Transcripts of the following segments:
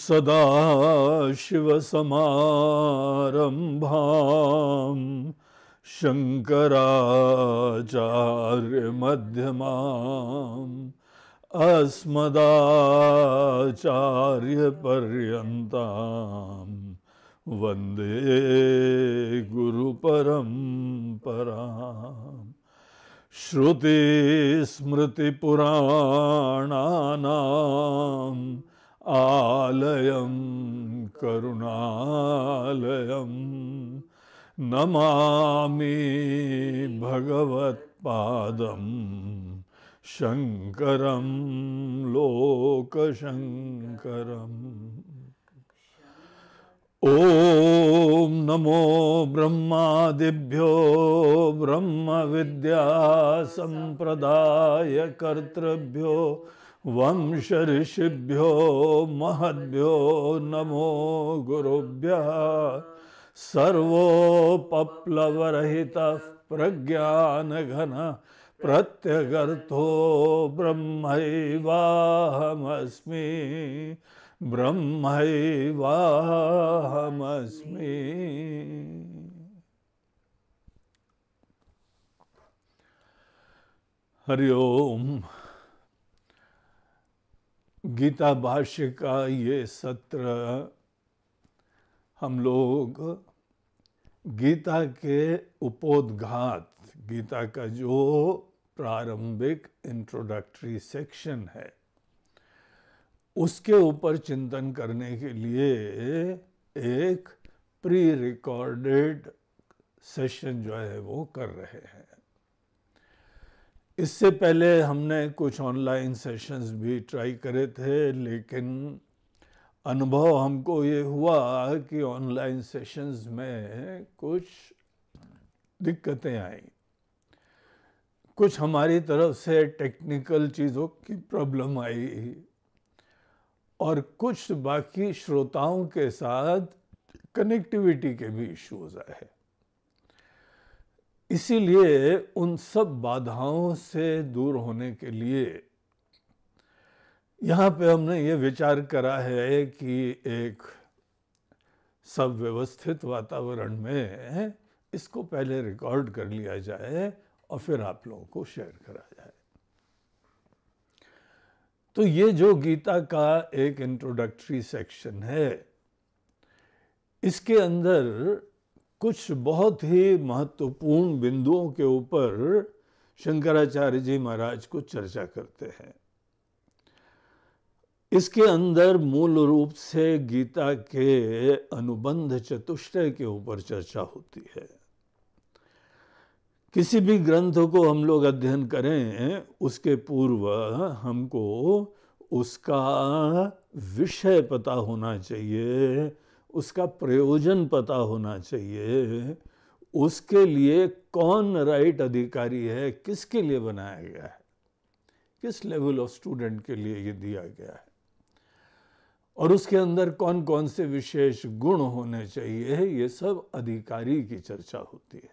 सदाशिवसमारम्भां शङ्कराचार्यमध्यमाम् अस्मदाचार्यपर्यन्तां वन्दे गुरुपरम्पराम्। श्रुतिस्मृतिपुराणानाम् आलयं करुणालयं नमामि भगवत्पादं शङ्करं लोकशङ्करम्। ॐ नमो ब्रह्मादिभ्यो ब्रह्मविद्यासम्प्रदायकर्तृभ्यो वंशऋषिभ्यो महद्भ्यो नमो गुरुभ्यः। सर्वोपप्लवरहितः प्रज्ञानघन प्रत्यगर्थो ब्रह्मैवाहमस्मि ब्रह्मैवाहमस्मि। हरि ओम। गीता भाष्य का ये सत्र हम लोग गीता के उपोद्घात, गीता का जो प्रारंभिक इंट्रोडक्टरी सेक्शन है उसके ऊपर चिंतन करने के लिए एक प्री रिकॉर्डेड सेशन जो है वो कर रहे हैं। इससे पहले हमने कुछ ऑनलाइन सेशंस भी ट्राई करे थे, लेकिन अनुभव हमको ये हुआ कि ऑनलाइन सेशंस में कुछ दिक्कतें आई, कुछ हमारी तरफ से टेक्निकल चीज़ों की प्रॉब्लम आई और कुछ बाकी श्रोताओं के साथ कनेक्टिविटी के भी इश्यूज आए। इसीलिए उन सब बाधाओं से दूर होने के लिए यहाँ पे हमने ये विचार करा है कि एक सब व्यवस्थित वातावरण में इसको पहले रिकॉर्ड कर लिया जाए और फिर आप लोगों को शेयर करा जाए। तो ये जो गीता का एक इंट्रोडक्टरी सेक्शन है, इसके अंदर कुछ बहुत ही महत्वपूर्ण बिंदुओं के ऊपर शंकराचार्य जी महाराज को चर्चा करते हैं। इसके अंदर मूल रूप से गीता के अनुबंध चतुष्टय के ऊपर चर्चा होती है। किसी भी ग्रंथ को हम लोग अध्ययन करें उसके पूर्व हमको उसका विषय पता होना चाहिए, उसका प्रयोजन पता होना चाहिए, उसके लिए कौन राइट अधिकारी है, किसके लिए बनाया गया है, किस लेवल ऑफ स्टूडेंट के लिए ये दिया गया है, और उसके अंदर कौन कौन से विशेष गुण होने चाहिए, ये सब अधिकारी की चर्चा होती है।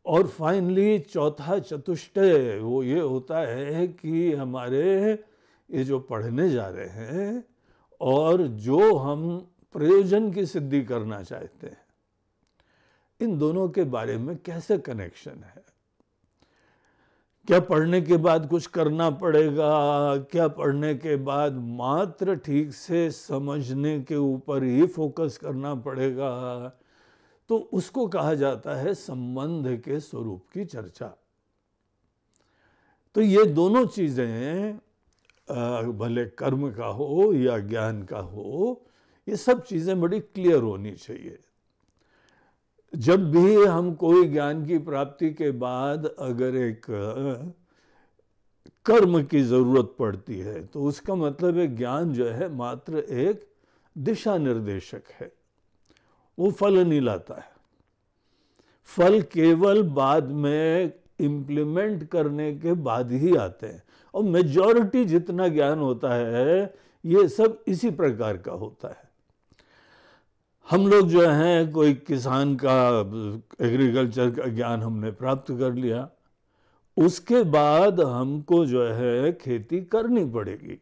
और फाइनली चौथा चतुष्टय वो ये होता है कि हमारे ये जो पढ़ने जा रहे हैं और जो हम प्रयोजन की सिद्धि करना चाहते हैं, इन दोनों के बारे में कैसे कनेक्शन है। क्या पढ़ने के बाद कुछ करना पड़ेगा, क्या पढ़ने के बाद मात्र ठीक से समझने के ऊपर ही फोकस करना पड़ेगा, तो उसको कहा जाता है संबंध के स्वरूप की चर्चा। तो ये दोनों चीजें भले कर्म का हो या ज्ञान का हो, ये सब चीजें बड़ी क्लियर होनी चाहिए। जब भी हम कोई ज्ञान की प्राप्ति के बाद अगर एक कर्म की जरूरत पड़ती है तो उसका मतलब है ज्ञान जो है मात्र एक दिशा निर्देशक है, वो फल नहीं लाता है। फल केवल बाद में इम्प्लीमेंट करने के बाद ही आते हैं, और मेजॉरिटी जितना ज्ञान होता है ये सब इसी प्रकार का होता है। हम लोग जो हैं कोई किसान का एग्रीकल्चर का ज्ञान हमने प्राप्त कर लिया, उसके बाद हमको जो है खेती करनी पड़ेगी।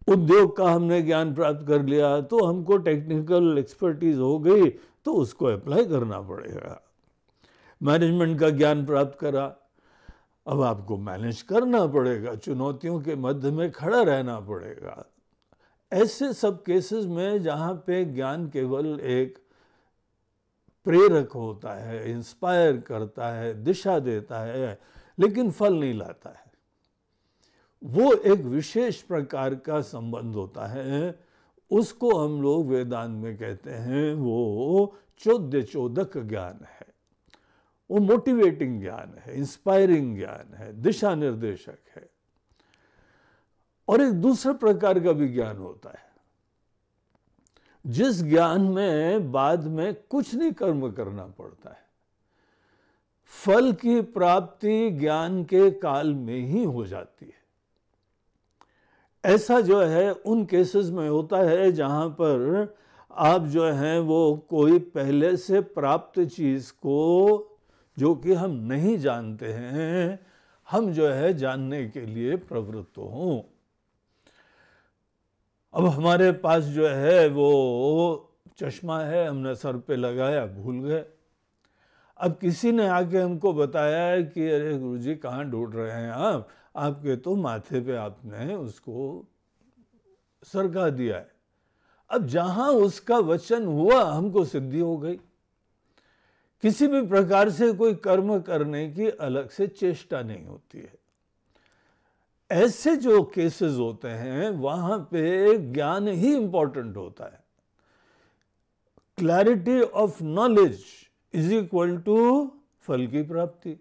उद्योग का हमने ज्ञान प्राप्त कर लिया तो हमको टेक्निकल एक्सपर्टीज हो गई, तो उसको अप्लाई करना पड़ेगा। मैनेजमेंट का ज्ञान प्राप्त करा, अब आपको मैनेज करना पड़ेगा, चुनौतियों के मध्य में खड़ा रहना पड़ेगा। ऐसे सब केसेस में जहाँ पे ज्ञान केवल एक प्रेरक होता है, इंस्पायर करता है, दिशा देता है, लेकिन फल नहीं लाता है, वो एक विशेष प्रकार का संबंध होता है। उसको हम लोग वेदांत में कहते हैं वो चोद्यचोदक ज्ञान है। वो मोटिवेटिंग ज्ञान है, इंस्पायरिंग ज्ञान है, दिशा निर्देशक है। और एक दूसरा प्रकार का भी ज्ञान होता है, जिस ज्ञान में बाद में कुछ नहीं कर्म करना पड़ता है, फल की प्राप्ति ज्ञान के काल में ही हो जाती है। ऐसा जो है उन केसेस में होता है जहां पर आप जो है वो कोई पहले से प्राप्त चीज को, जो कि हम नहीं जानते हैं, हम जो है जानने के लिए प्रवृत्त हों। अब हमारे पास जो है वो चश्मा है, हमने सर पे लगाया, भूल गए। अब किसी ने आके हमको बताया कि अरे गुरुजी कहाँ ढूंढ रहे हैं आप, आपके तो माथे पे आपने उसको सरका दिया है। अब जहां उसका वचन हुआ हमको सिद्धि हो गई। किसी भी प्रकार से कोई कर्म करने की अलग से चेष्टा नहीं होती है। ऐसे जो केसेस होते हैं वहां पे ज्ञान ही इंपॉर्टेंट होता है। Clarity of knowledge is equal to फल की प्राप्ति।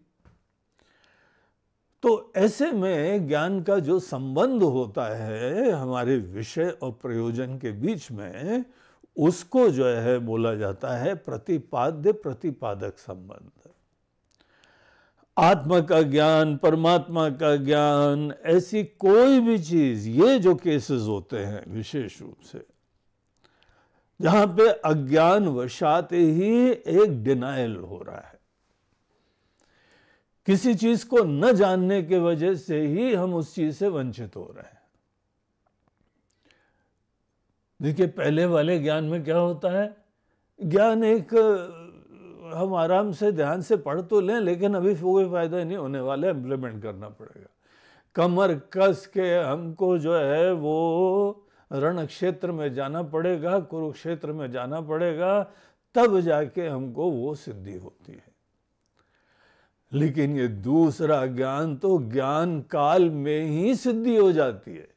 तो ऐसे में ज्ञान का जो संबंध होता है हमारे विषय और प्रयोजन के बीच में, उसको जो है बोला जाता है प्रतिपाद्य प्रतिपादक संबंध। आत्मा का ज्ञान, परमात्मा का ज्ञान, ऐसी कोई भी चीज, ये जो केसेस होते हैं विशेष रूप से जहां पे अज्ञान वशात ही एक डिनायल हो रहा है, किसी चीज को न जानने के वजह से ही हम उस चीज से वंचित हो रहे हैं। देखिए पहले वाले ज्ञान में क्या होता है, ज्ञान एक हम आराम से ध्यान से पढ़ तो लें, लेकिन अभी कोई फायदा नहीं होने वाला, इम्प्लीमेंट करना पड़ेगा। कमर कस के हमको जो है वो रण क्षेत्र में जाना पड़ेगा, कुरुक्षेत्र में जाना पड़ेगा, तब जाके हमको वो सिद्धि होती है। लेकिन ये दूसरा ज्ञान तो ज्ञान काल में ही सिद्धि हो जाती है।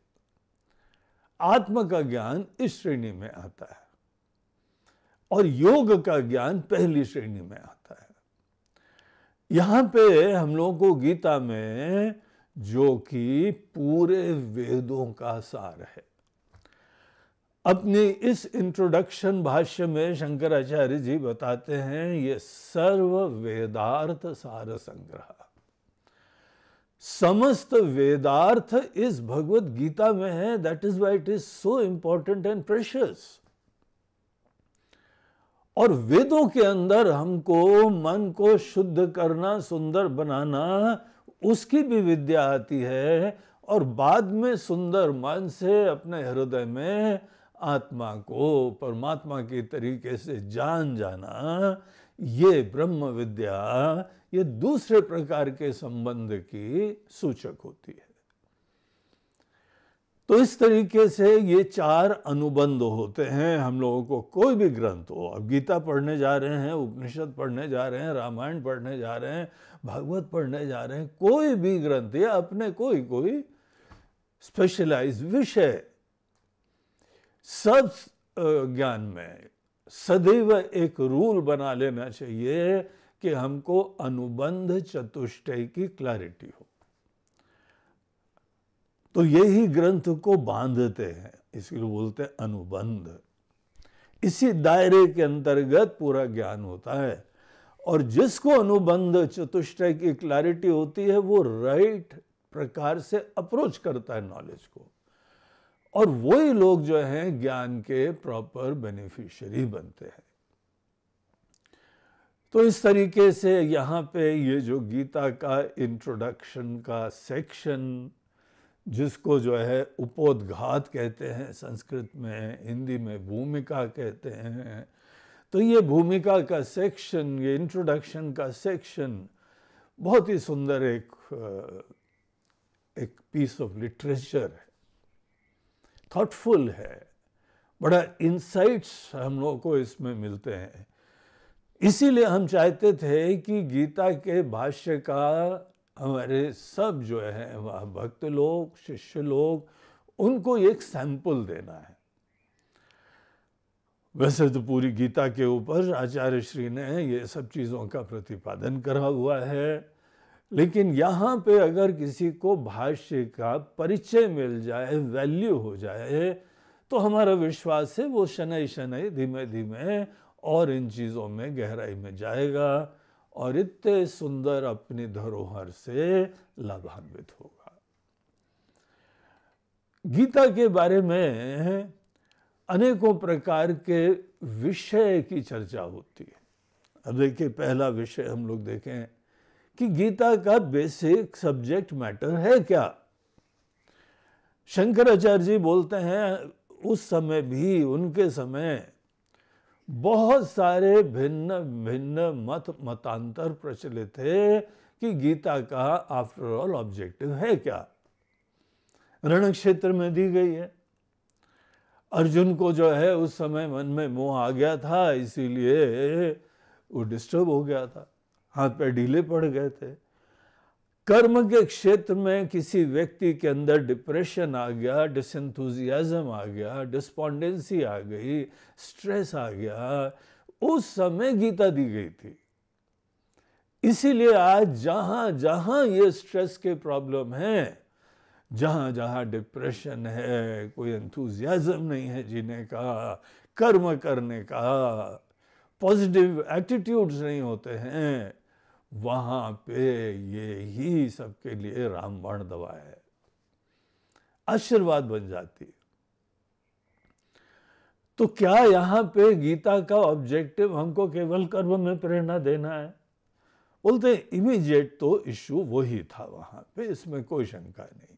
आत्मा का ज्ञान इस श्रेणी में आता है और योग का ज्ञान पहली श्रेणी में आता है। यहां पे हम लोगों को गीता में, जो कि पूरे वेदों का सार है, अपनी इस इंट्रोडक्शन भाष्य में शंकराचार्य जी बताते हैं ये सर्व वेदार्थ सार संग्रह। समस्त वेदार्थ इस भगवत गीता में है। That is why it is so important and precious. और वेदों के अंदर हमको मन को शुद्ध करना, सुंदर बनाना, उसकी भी विद्या आती है। और बाद में सुंदर मन से अपने हृदय में आत्मा को परमात्मा के तरीके से जान जाना, ये ब्रह्म विद्या, ये दूसरे प्रकार के संबंध की सूचक होती है। तो इस तरीके से ये चार अनुबंध होते हैं हम लोगों को। कोई भी ग्रंथ हो, अब गीता पढ़ने जा रहे हैं, उपनिषद पढ़ने जा रहे हैं, रामायण पढ़ने जा रहे हैं, भागवत पढ़ने जा रहे हैं, कोई भी ग्रंथ या अपने कोई स्पेशलाइज विषय, सब ज्ञान में सदैव एक रूल बना लेना चाहिए कि हमको अनुबंध चतुष्टय की क्लैरिटी हो। तो यही ग्रंथ को बांधते हैं, इसलिए बोलते हैं अनुबंध। इसी दायरे के अंतर्गत पूरा ज्ञान होता है। और जिसको अनुबंध चतुष्टय की क्लैरिटी होती है वो राइट प्रकार से अप्रोच करता है नॉलेज को, और वही लोग जो हैं ज्ञान के प्रॉपर बेनिफिशियरी बनते हैं। तो इस तरीके से यहाँ पे ये जो गीता का इंट्रोडक्शन का सेक्शन जिसको जो है उपोद्घात कहते हैं संस्कृत में, हिंदी में भूमिका कहते हैं। तो ये भूमिका का सेक्शन, ये इंट्रोडक्शन का सेक्शन बहुत ही सुंदर एक पीस ऑफ लिटरेचर है, थॉटफुल है, बड़ा इंसाइट्स हम लोगों को इसमें मिलते हैं। इसीलिए हम चाहते थे कि गीता के भाष्य का हमारे सब जो है वह भक्त लोग, शिष्य लोग, उनको एक सैंपल देना है। वैसे तो पूरी गीता के ऊपर आचार्य श्री ने ये सब चीज़ों का प्रतिपादन करा हुआ है, लेकिन यहाँ पे अगर किसी को भाष्य का परिचय मिल जाए, वैल्यू हो जाए, तो हमारा विश्वास है वो शनै शनै धीमे धीमे और इन चीज़ों में गहराई में जाएगा और इतने सुंदर अपनी धरोहर से लाभान्वित होगा। गीता के बारे में अनेकों प्रकार के विषय की चर्चा होती है। अब देखिए, पहला विषय हम लोग देखें कि गीता का बेसिक सब्जेक्ट मैटर है क्या। शंकराचार्य जी बोलते हैं उस समय भी, उनके समय बहुत सारे भिन्न भिन्न मतांतर प्रचलित थे कि गीता का आफ्टर ऑल ऑब्जेक्टिव है क्या। रण क्षेत्र में दी गई है। अर्जुन को जो है उस समय मन में मोह आ गया था, इसीलिए वो डिस्टर्ब हो गया था, हाथ पैर ढीले पड़ गए थे। कर्म के क्षेत्र में किसी व्यक्ति के अंदर डिप्रेशन आ गया, डिसएंथुजियाज्म आ गया, डिस्पोंडेंसी आ गई, स्ट्रेस आ गया, उस समय गीता दी गई थी। इसीलिए आज जहां जहां ये स्ट्रेस के प्रॉब्लम है, जहां जहां डिप्रेशन है, कोई एंथुजियाज्म नहीं है जीने का, कर्म करने का, पॉजिटिव एटीट्यूड्स नहीं होते हैं, वहां पे ये ही सबके लिए रामबाण दवा है, आशीर्वाद बन जाती है। तो क्या यहां पे गीता का ऑब्जेक्टिव हमको केवल कर्म में प्रेरणा देना है? बोलते इमीडिएट तो इश्यू वही था वहां पे, इसमें कोई शंका नहीं।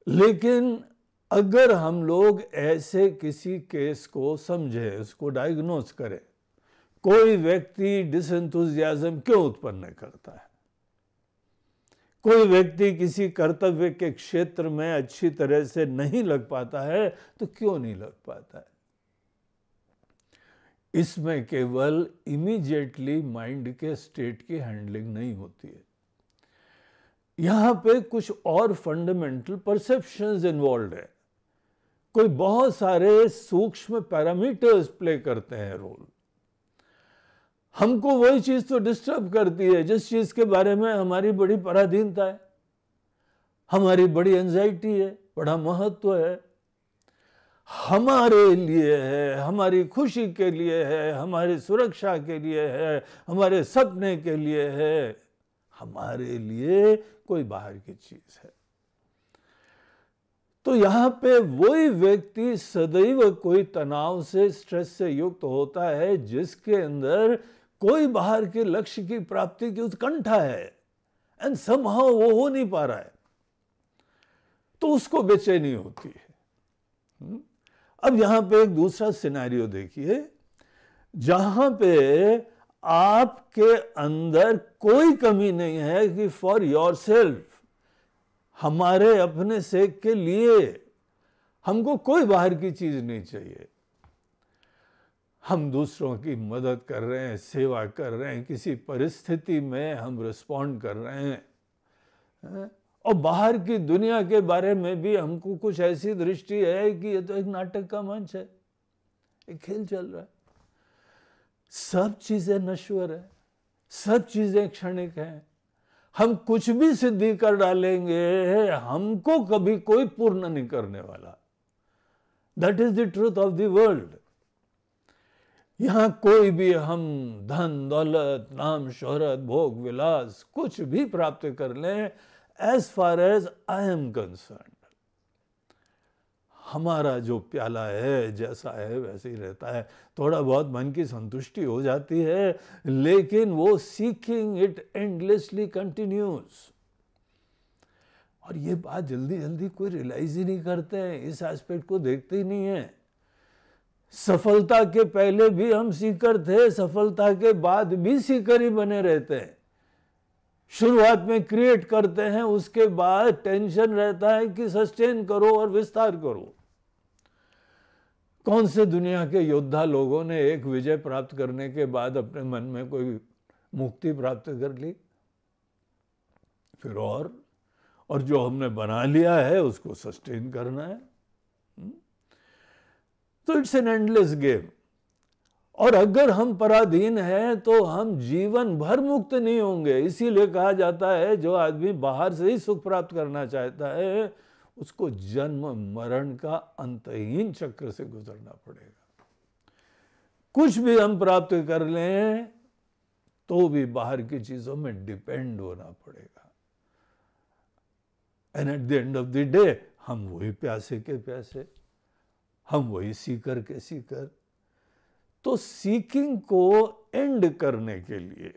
लेकिन अगर हम लोग ऐसे किसी केस को समझे, उसको डायग्नोज करें, कोई व्यक्ति डिसएंथुजियाज्म क्यों उत्पन्न करता है, कोई व्यक्ति किसी कर्तव्य के क्षेत्र में अच्छी तरह से नहीं लग पाता है, तो क्यों नहीं लग पाता है? इसमें केवल इमीडिएटली माइंड के स्टेट की हैंडलिंग नहीं होती है, यहां पे कुछ और फंडामेंटल परसेप्शंस इन्वॉल्व है। कोई बहुत सारे सूक्ष्म पैरामीटर्स प्ले करते हैं रोल। हमको वही चीज तो डिस्टर्ब करती है जिस चीज के बारे में हमारी बड़ी पराधीनता है, हमारी बड़ी एंजाइटी है, बड़ा महत्व है, हमारे लिए है, हमारी खुशी के लिए है, हमारी सुरक्षा के लिए है, हमारे सपने के लिए है, हमारे लिए कोई बाहर की चीज है। तो यहां पे वही व्यक्ति सदैव कोई तनाव से, स्ट्रेस से युक्त होता है जिसके अंदर कोई बाहर के लक्ष्य की प्राप्ति की उत्कंठा है एंड समहाउ वो हो नहीं पा रहा है, तो उसको बेचैनी होती है। अब यहां पे एक दूसरा सिनेरियो देखिए, जहां पे आपके अंदर कोई कमी नहीं है कि फॉर योरसेल्फ, हमारे अपने सेक के लिए हमको कोई बाहर की चीज नहीं चाहिए, हम दूसरों की मदद कर रहे हैं, सेवा कर रहे हैं, किसी परिस्थिति में हम रिस्पॉन्ड कर रहे हैं, और बाहर की दुनिया के बारे में भी हमको कुछ ऐसी दृष्टि है कि ये तो एक नाटक का मंच है, एक खेल चल रहा है, सब चीजें नश्वर है, सब चीजें क्षणिक हैं, हम कुछ भी सिद्धि कर डालेंगे, हमको कभी कोई पूर्ण नहीं करने वाला। That is the truth of the world. यहां कोई भी हम धन दौलत, नाम शोहरत, भोग विलास कुछ भी प्राप्त कर लें, as far as I am concern, हमारा जो प्याला है जैसा है वैसे ही रहता है। थोड़ा बहुत मन की संतुष्टि हो जाती है, लेकिन वो सीकिंग इट एंडलेसली कंटिन्यूस। और ये बात जल्दी जल्दी कोई रियलाइज ही नहीं करते हैं, इस एस्पेक्ट को देखते ही नहीं है। सफलता के पहले भी हम सीकर थे, सफलता के बाद भी सीकर ही बने रहते हैं। शुरुआत में क्रिएट करते हैं, उसके बाद टेंशन रहता है कि सस्टेन करो और विस्तार करो। कौन से दुनिया के योद्धा लोगों ने एक विजय प्राप्त करने के बाद अपने मन में कोई मुक्ति प्राप्त कर ली? फिर और जो हमने बना लिया है उसको सस्टेन करना है। तो इट्स एन एंडलेस गेम। और अगर हम पराधीन हैं तो हम जीवन भर मुक्त नहीं होंगे। इसीलिए कहा जाता है जो आदमी बाहर से ही सुख प्राप्त करना चाहता है उसको जन्म मरण का अंतहीन चक्र से गुजरना पड़ेगा। कुछ भी हम प्राप्त कर लें तो भी बाहर की चीजों में डिपेंड होना पड़ेगा। And at the end of the day हम वही प्यासे के प्यासे, हम वही सीकर के सीकर। तो सीकिंग को एंड करने के लिए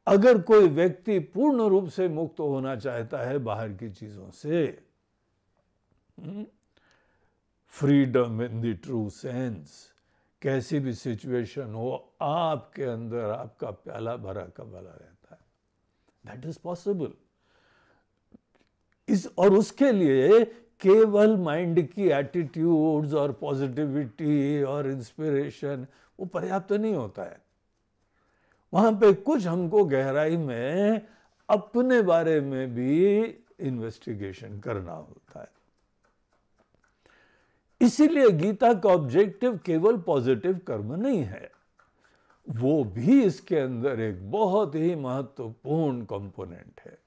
अगर कोई व्यक्ति पूर्ण रूप से मुक्त होना चाहता है बाहर की चीजों से, freedom in the true sense, कैसी भी सिचुएशन हो आपके अंदर आपका प्याला भरा का भरा रहता है, दैट इज पॉसिबल। और उसके लिए केवल माइंड की एटीट्यूड्स और पॉजिटिविटी और इंस्पिरेशन वो पर्याप्त नहीं होता है। वहां पे कुछ हमको गहराई में अपने बारे में भी इन्वेस्टिगेशन करना होता है। इसीलिए गीता का ऑब्जेक्टिव केवल पॉजिटिव कर्म नहीं है, वो भी इसके अंदर एक बहुत ही महत्वपूर्ण कंपोनेंट है।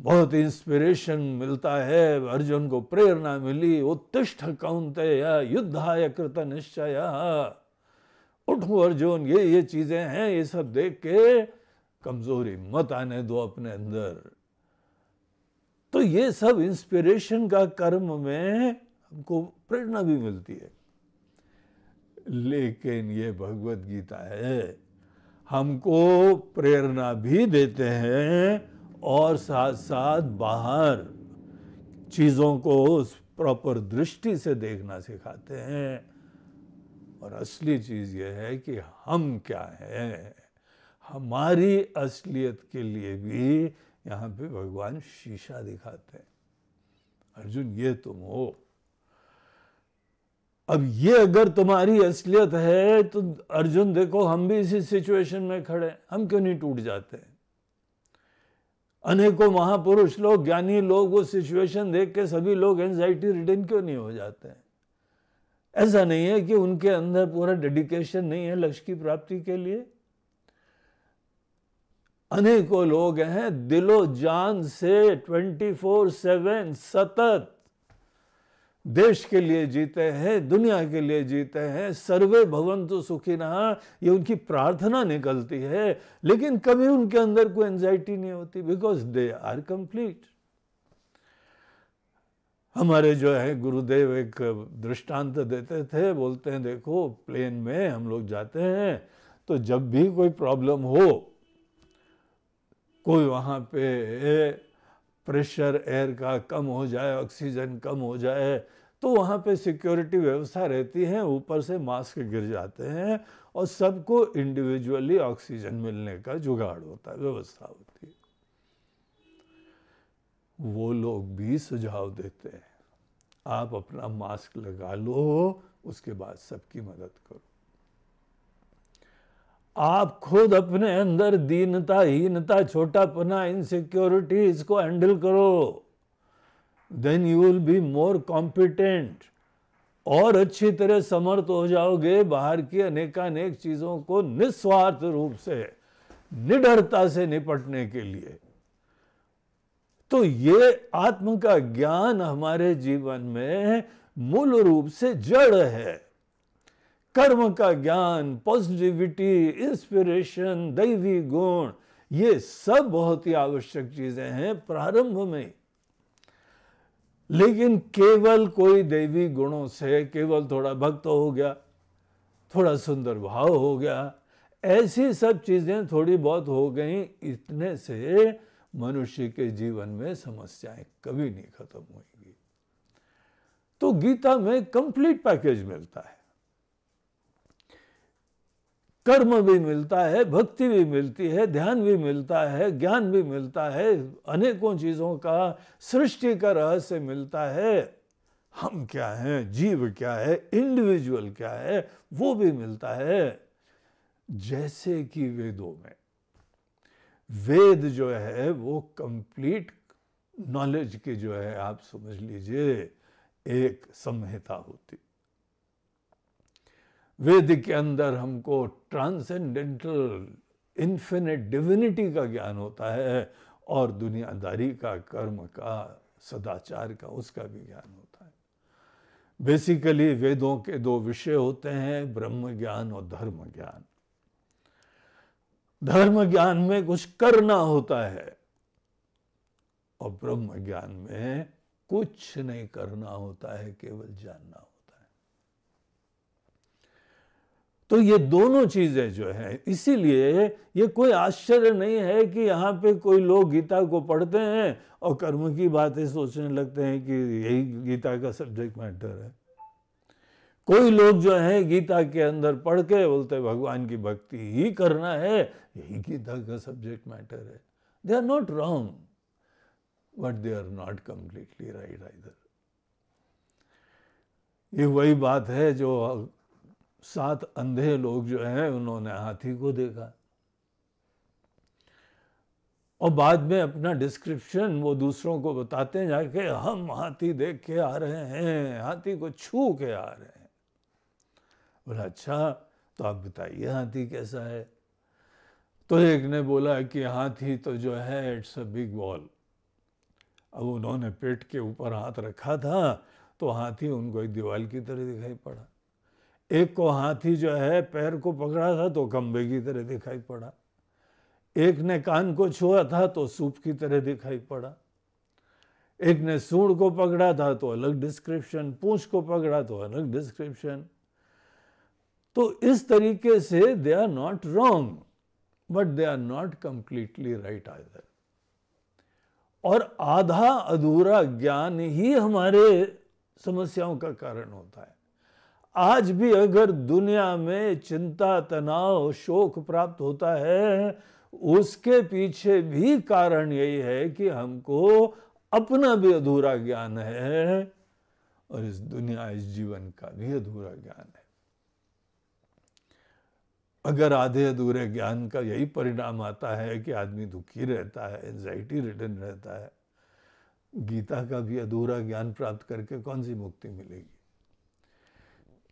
बहुत इंस्पिरेशन मिलता है, अर्जुन को प्रेरणा मिली, उत्तिष्ठ कौन्तेय युद्धाय कृत निश्चय, उठो अर्जुन, ये चीजें हैं, ये सब देख के कमजोरी मत आने दो अपने अंदर। तो ये सब इंस्पिरेशन का कर्म में हमको प्रेरणा भी मिलती है। लेकिन ये भगवत गीता है, हमको प्रेरणा भी देते हैं और साथ साथ बाहर चीजों को उस प्रॉपर दृष्टि से देखना सिखाते हैं। और असली चीज यह है कि हम क्या हैं, हमारी असलियत के लिए भी यहाँ पे भगवान शीशा दिखाते हैं। अर्जुन ये तुम हो। अब ये अगर तुम्हारी असलियत है तो अर्जुन देखो हम भी इसी सिचुएशन में खड़े, हम क्यों नहीं टूट जाते? अनेकों महापुरुष लोग, ज्ञानी लोग वो सिचुएशन देख के सभी लोग एंजाइटी रिडन क्यों नहीं हो जाते हैं? ऐसा नहीं है कि उनके अंदर पूरा डेडिकेशन नहीं है लक्ष्य की प्राप्ति के लिए। अनेकों लोग हैं दिलो जान से 24/7 सतत देश के लिए जीते हैं, दुनिया के लिए जीते हैं, सर्वे भवन्तु सुखिनः ये उनकी प्रार्थना निकलती है, लेकिन कभी उनके अंदर कोई एंजाइटी नहीं होती, बिकॉज दे आर कंप्लीट। हमारे जो है गुरुदेव एक दृष्टांत देते थे, बोलते हैं देखो प्लेन में हम लोग जाते हैं तो जब भी कोई प्रॉब्लम हो, कोई वहाँ पे प्रेशर एयर का कम हो जाए, ऑक्सीजन कम हो जाए, तो वहाँ पे सिक्योरिटी व्यवस्था रहती है, ऊपर से मास्क गिर जाते हैं और सबको इंडिविजुअली ऑक्सीजन मिलने का जुगाड़ होता है, व्यवस्था होती है। वो लोग भी सुझाव देते हैं आप अपना मास्क लगा लो, उसके बाद सबकी मदद करो। आप खुद अपने अंदर दीनता, हीनता, छोटापना, इनसिक्योरिटी इसको हैंडल करो, then you will be more competent और अच्छी तरह समर्थ हो जाओगे बाहर की अनेकानेक चीजों को निस्वार्थ रूप से, निडरता से निपटने के लिए। तो ये आत्म का ज्ञान हमारे जीवन में मूल रूप से जड़ है। कर्म का ज्ञान, पॉजिटिविटी, इंस्पिरेशन, दैवी गुण, ये सब बहुत ही आवश्यक चीजें हैं प्रारंभ में। लेकिन केवल कोई दैवी गुणों से, केवल थोड़ा भक्त हो गया, थोड़ा सुंदर भाव हो गया, ऐसी सब चीजें थोड़ी बहुत हो गई, इतने से मनुष्य के जीवन में समस्याएं कभी नहीं खत्म होंगी। तो गीता में कंप्लीट पैकेज मिलता है, कर्म भी मिलता है, भक्ति भी मिलती है, ध्यान भी मिलता है, ज्ञान भी मिलता है, अनेकों चीजों का सृष्टि का रहस्य मिलता है, हम क्या हैं, जीव क्या है, इंडिविजुअल क्या है, वो भी मिलता है। जैसे कि वेदों में, वेद जो है वो कंप्लीट नॉलेज की जो है, आप समझ लीजिए, एक संहिता होती। वेद के अंदर हमको ट्रांसेंडेंटल इन्फिनिट डिविनिटी का ज्ञान होता है, और दुनियादारी का, कर्म का, सदाचार का, उसका भी ज्ञान होता है। बेसिकली वेदों के दो विषय होते हैं, ब्रह्म ज्ञान और धर्म ज्ञान। धर्म ज्ञान में कुछ करना होता है, और ब्रह्म ज्ञान में कुछ नहीं करना होता है, केवल जानना होता है। तो ये दोनों चीजें जो है, इसीलिए ये कोई आश्चर्य नहीं है कि यहाँ पे कोई लोग गीता को पढ़ते हैं और कर्म की बातें सोचने लगते हैं कि यही गीता का सब्जेक्ट मैटर है। कोई लोग जो है गीता के अंदर पढ़ के बोलते भगवान की भक्ति ही करना है, यही गीता का सब्जेक्ट मैटर है। They are not wrong, but they are not completely right either. ये वही बात है जो 7 अंधे लोग जो हैं, उन्होंने हाथी को देखा और बाद में अपना डिस्क्रिप्शन वो दूसरों को बताते हैं जाके, हम हाथी देख के आ रहे हैं, हाथी को छू के आ रहे हैं। बोला अच्छा, तो आप बताइए हाथी कैसा है। तो एक ने बोला कि हाथी तो जो है इट्स अ बिग वॉल। अब उन्होंने पेट के ऊपर हाथ रखा था तो हाथी उनको एक दीवार की तरह दिखाई पड़ा। एक को हाथी जो है पैर को पकड़ा था तो खंबे की तरह दिखाई पड़ा। एक ने कान को छुआ था तो सूप की तरह दिखाई पड़ा। एक ने सूंड को पकड़ा था तो अलग डिस्क्रिप्शन, पूंछ को पकड़ा तो अलग डिस्क्रिप्शन। तो इस तरीके से they are not wrong, but they are not completely right either. और आधा अधूरा ज्ञान ही हमारे समस्याओं का कारण होता है। आज भी अगर दुनिया में चिंता, तनाव, शोक प्राप्त होता है, उसके पीछे भी कारण यही है कि हमको अपना भी अधूरा ज्ञान है और इस दुनिया, इस जीवन का भी अधूरा ज्ञान है। अगर आधे अधूरे ज्ञान का यही परिणाम आता है कि आदमी दुखी रहता है, एंजाइटी रिटर्न रहता है, गीता का भी अधूरा ज्ञान प्राप्त करके कौन सी मुक्ति मिलेगी।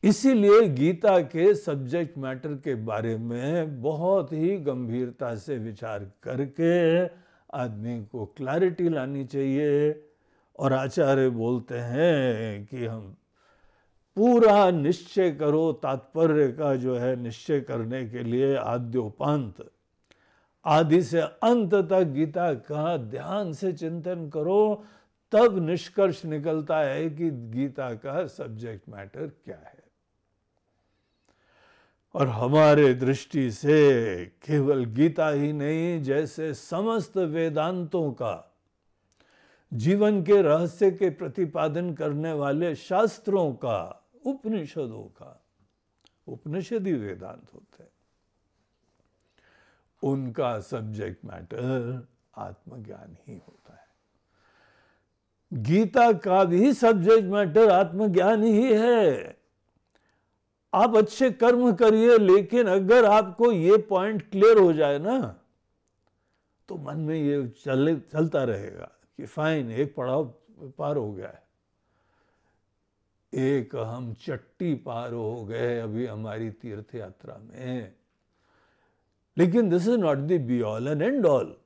इसीलिए गीता के सब्जेक्ट मैटर के बारे में बहुत ही गंभीरता से विचार करके आदमी को क्लैरिटी लानी चाहिए। और आचार्य बोलते हैं कि हम पूरा निश्चय करो, तात्पर्य का जो है निश्चय करने के लिए आद्योपांत, आदि से अंत तक गीता का ध्यान से चिंतन करो, तब निष्कर्ष निकलता है कि गीता का सब्जेक्ट मैटर क्या है। और हमारे दृष्टि से केवल गीता ही नहीं, जैसे समस्त वेदांतों का, जीवन के रहस्य के प्रतिपादन करने वाले शास्त्रों का, उपनिषदों का, उपनिषदी वेदांत होते हैं, उनका सब्जेक्ट मैटर आत्मज्ञान ही होता है। गीता का भी सब्जेक्ट मैटर आत्मज्ञान ही है। आप अच्छे कर्म करिए, लेकिन अगर आपको ये पॉइंट क्लियर हो जाए ना, तो मन में ये चलता रहेगा कि फाइन, एक पड़ाव पार हो गया है, एक हम चट्टी पार हो गए अभी हमारी तीर्थ यात्रा में। लेकिन this is not the be all and and all.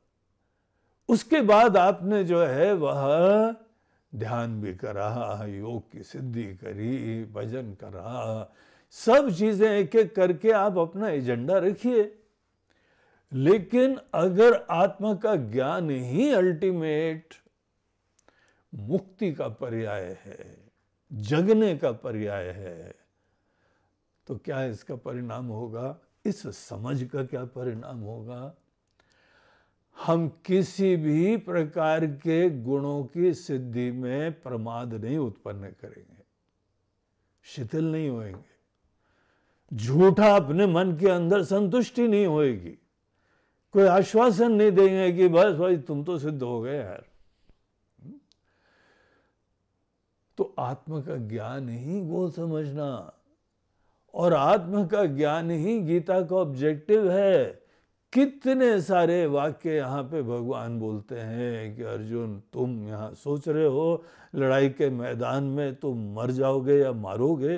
उसके बाद आपने जो है वह ध्यान भी करा, योग की सिद्धि करी, भजन करा, सब चीजें एक एक करके आप अपना एजेंडा रखिए। लेकिन अगर आत्मा का ज्ञान ही अल्टीमेट मुक्ति का पर्याय है, जगने का पर्याय है, तो क्या इसका परिणाम होगा? इस समझ का क्या परिणाम होगा? हम किसी भी प्रकार के गुणों की सिद्धि में प्रमाद नहीं उत्पन्न करेंगे, शिथिल नहीं होएंगे, झूठा अपने मन के अंदर संतुष्टि नहीं होएगी, कोई आश्वासन नहीं देंगे कि बस भाई तुम तो सिद्ध हो गए यार। तो आत्मा का ज्ञान ही गोल समझना, और आत्मा का ज्ञान ही गीता का ऑब्जेक्टिव है। कितने सारे वाक्य यहाँ पे भगवान बोलते हैं कि अर्जुन तुम यहाँ सोच रहे हो लड़ाई के मैदान में तुम मर जाओगे या मारोगे।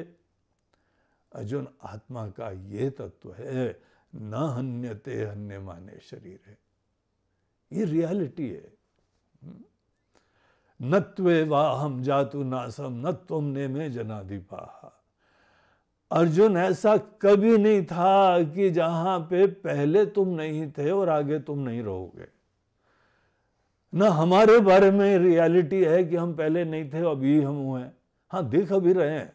अर्जुन, आत्मा का ये तत्व है, न हन्यते हन्यमाने शरीर है, ये रियलिटी है। नत्वे वाहम जातु नासम न तुम ने में जनाधिपाहा। अर्जुन, ऐसा कभी नहीं था कि जहां पे पहले तुम नहीं थे और आगे तुम नहीं रहोगे। ना हमारे बारे में रियलिटी है कि हम पहले नहीं थे अभी हम हुए, हाँ देख अभी रहे हैं,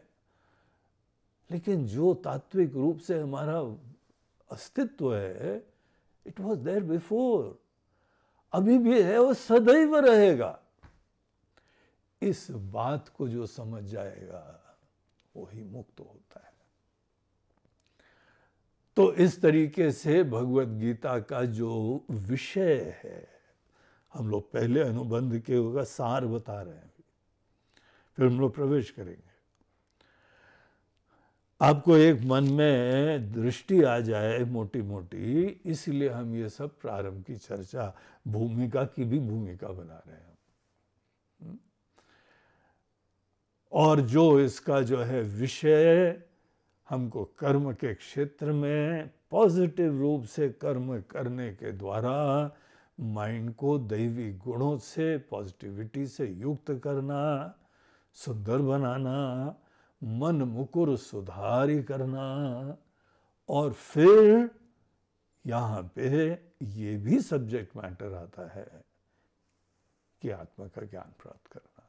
लेकिन जो तात्विक रूप से हमारा अस्तित्व है, इट वॉज देयर बिफोर, अभी भी है और सदैव रहेगा। इस बात को जो समझ जाएगा वही मुक्त होता है। तो इस तरीके से भगवत गीता का जो विषय है, हम लोग पहले अनुबंध के होगा सार बता रहे हैं, फिर हम लोग प्रवेश करेंगे। आपको एक मन में दृष्टि आ जाए मोटी मोटी, इसलिए हम ये सब प्रारंभ की चर्चा भूमिका की भी भूमिका बना रहे हैं। और जो इसका जो है विषय, हमको कर्म के क्षेत्र में पॉजिटिव रूप से कर्म करने के द्वारा माइंड को दैवी गुणों से, पॉजिटिविटी से युक्त करना, सुंदर बनाना, मन मुकुर सुधारी करना, और फिर यहाँ पे ये भी सब्जेक्ट मैटर आता है कि आत्मा का ज्ञान प्राप्त करना।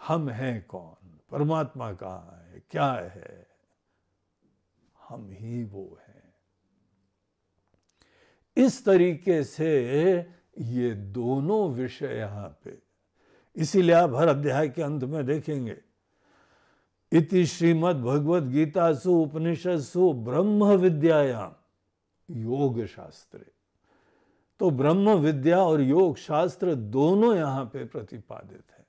हम हैं कौन, परमात्मा कहाँ है, क्या है, हम ही वो हैं। इस तरीके से ये दोनों विषय यहां पे, इसीलिए आप हर अध्याय के अंत में देखेंगे इति श्रीमद् भगवद गीतासु उपनिषत्सु ब्रह्म विद्यायाम योग शास्त्रे। तो ब्रह्म विद्या और योग शास्त्र दोनों यहां पे प्रतिपादित है।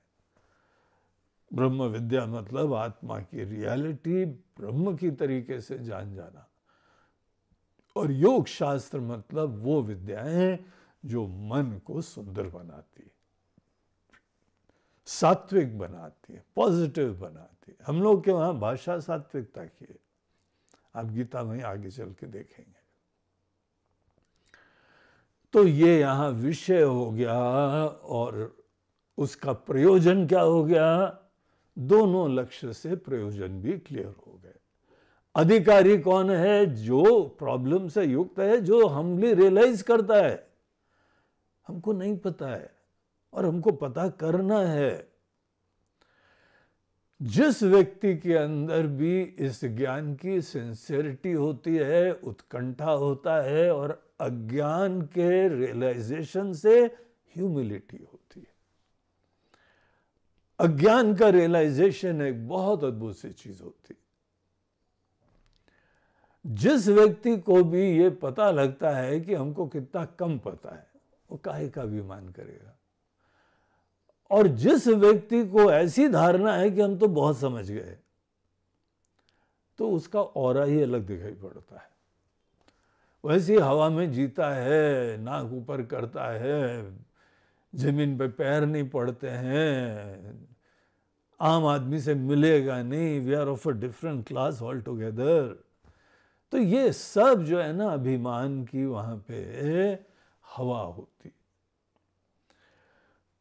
ब्रह्म विद्या मतलब आत्मा की रियलिटी ब्रह्म की तरीके से जान जाना, और योग शास्त्र मतलब वो विद्याएं जो मन को सुंदर बनाती, सात्विक बनाती है, पॉजिटिव बनाती है। हम लोग के वहां भाषा सात्विकता की है, आप गीता में आगे चल के देखेंगे। तो ये यहां विषय हो गया, और उसका प्रयोजन क्या हो गया, दोनों लक्ष्य से प्रयोजन भी क्लियर हो गए। अधिकारी कौन है, जो प्रॉब्लम से युक्त है, जो हम्बली रियलाइज करता है हमको नहीं पता है और हमको पता करना है। जिस व्यक्ति के अंदर भी इस ज्ञान की सिंसियरिटी होती है, उत्कंठा होता है, और अज्ञान के रियलाइजेशन से ह्यूमिलिटी होती है। अज्ञान का रियलाइजेशन एक बहुत अद्भुत सी चीज होती है। जिस व्यक्ति को भी ये पता लगता है कि हमको कितना कम पता है, वो काहे का अभिमान करेगा। और जिस व्यक्ति को ऐसी धारणा है कि हम तो बहुत समझ गए, तो उसका ऑरा ही अलग दिखाई पड़ता है। वैसी हवा में जीता है, नाक ऊपर करता है, जमीन पे पैर नहीं पड़ते हैं, आम आदमी से मिलेगा नहीं, we are of a different class all together. तो ये सब जो है ना अभिमान की वहां पे हवा होती,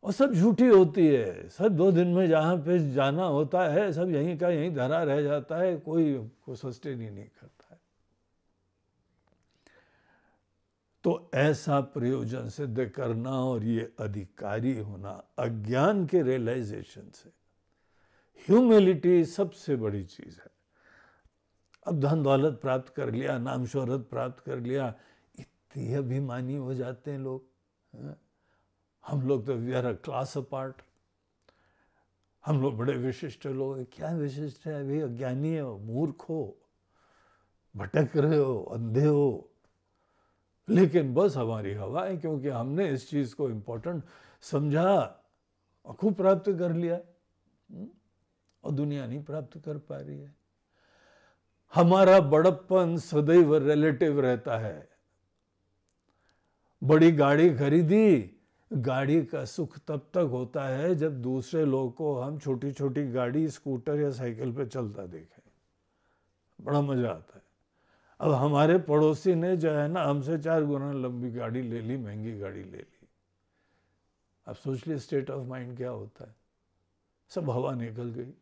और सब झूठी होती है। सब 2 दिन में जहां पे जाना होता है सब यहीं का यहीं धरा रह जाता है, कोई को सस्टेन ही नहीं करता है। तो ऐसा प्रयोजन सिद्ध करना और ये अधिकारी होना अज्ञान के रियलाइजेशन से, ह्यूमिलिटी सबसे बड़ी चीज है। अब धन दौलत प्राप्त कर लिया, नाम शोहरत प्राप्त कर लिया, इतने अभिमानी हो जाते हैं लोग, हम लोग तो we are a class apart, हम लोग बड़े विशिष्ट लोग हैं। क्या विशिष्ट है? अभी अज्ञानी हो, मूर्ख हो, भटक रहे हो, अंधे हो, लेकिन बस हमारी हवा है, क्योंकि हमने इस चीज को इम्पोर्टेंट समझा और खूब प्राप्त कर लिया, और दुनिया नहीं प्राप्त कर पा रही है। हमारा बड़प्पन सदैव रिलेटिव रहता है। बड़ी गाड़ी खरीदी, गाड़ी का सुख तब तक होता है जब दूसरे लोग को हम छोटी छोटी गाड़ी, स्कूटर या साइकिल पे चलता देखें, बड़ा मजा आता है। अब हमारे पड़ोसी ने जो है ना हमसे 4 गुना लंबी गाड़ी ले ली, महंगी गाड़ी ले ली। अब सोच ली स्टेट ऑफ माइंड क्या होता है, सब हवा निकल गई।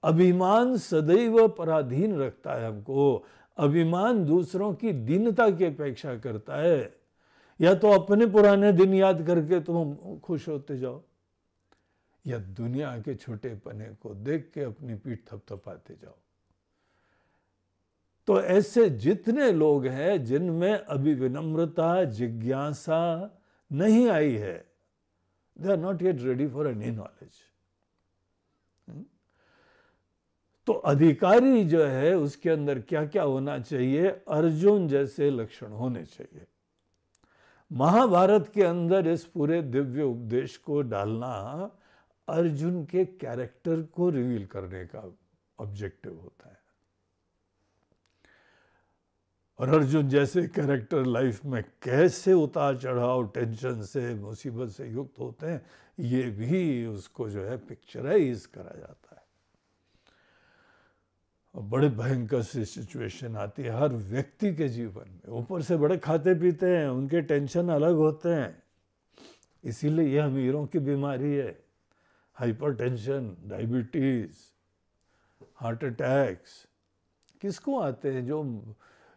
अभिमान सदैव पराधीन रखता है हमको। अभिमान दूसरों की दीनता की अपेक्षा करता है। या तो अपने पुराने दिन याद करके तुम खुश होते जाओ, या दुनिया के छोटेपने को देख के अपनी पीठ थपथपाते जाओ। तो ऐसे जितने लोग हैं जिनमें अभी विनम्रता, जिज्ञासा नहीं आई है, they are not yet ready for any knowledge. तो अधिकारी जो है उसके अंदर क्या क्या होना चाहिए? अर्जुन जैसे लक्षण होने चाहिए। महाभारत के अंदर इस पूरे दिव्य उपदेश को डालना अर्जुन के कैरेक्टर को रिवील करने का ऑब्जेक्टिव होता है। और अर्जुन जैसे कैरेक्टर लाइफ में कैसे उतार चढ़ाव, टेंशन से, मुसीबत से युक्त होते हैं, ये भी उसको जो है पिक्चराइज करा जाता है। और बड़े भयंकर सी सिचुएशन आती है हर व्यक्ति के जीवन में। ऊपर से बड़े खाते पीते हैं, उनके टेंशन अलग होते हैं, इसीलिए ये अमीरों की बीमारी है। हाइपरटेंशन, डायबिटीज, हार्ट अटैक्स किसको आते हैं? जो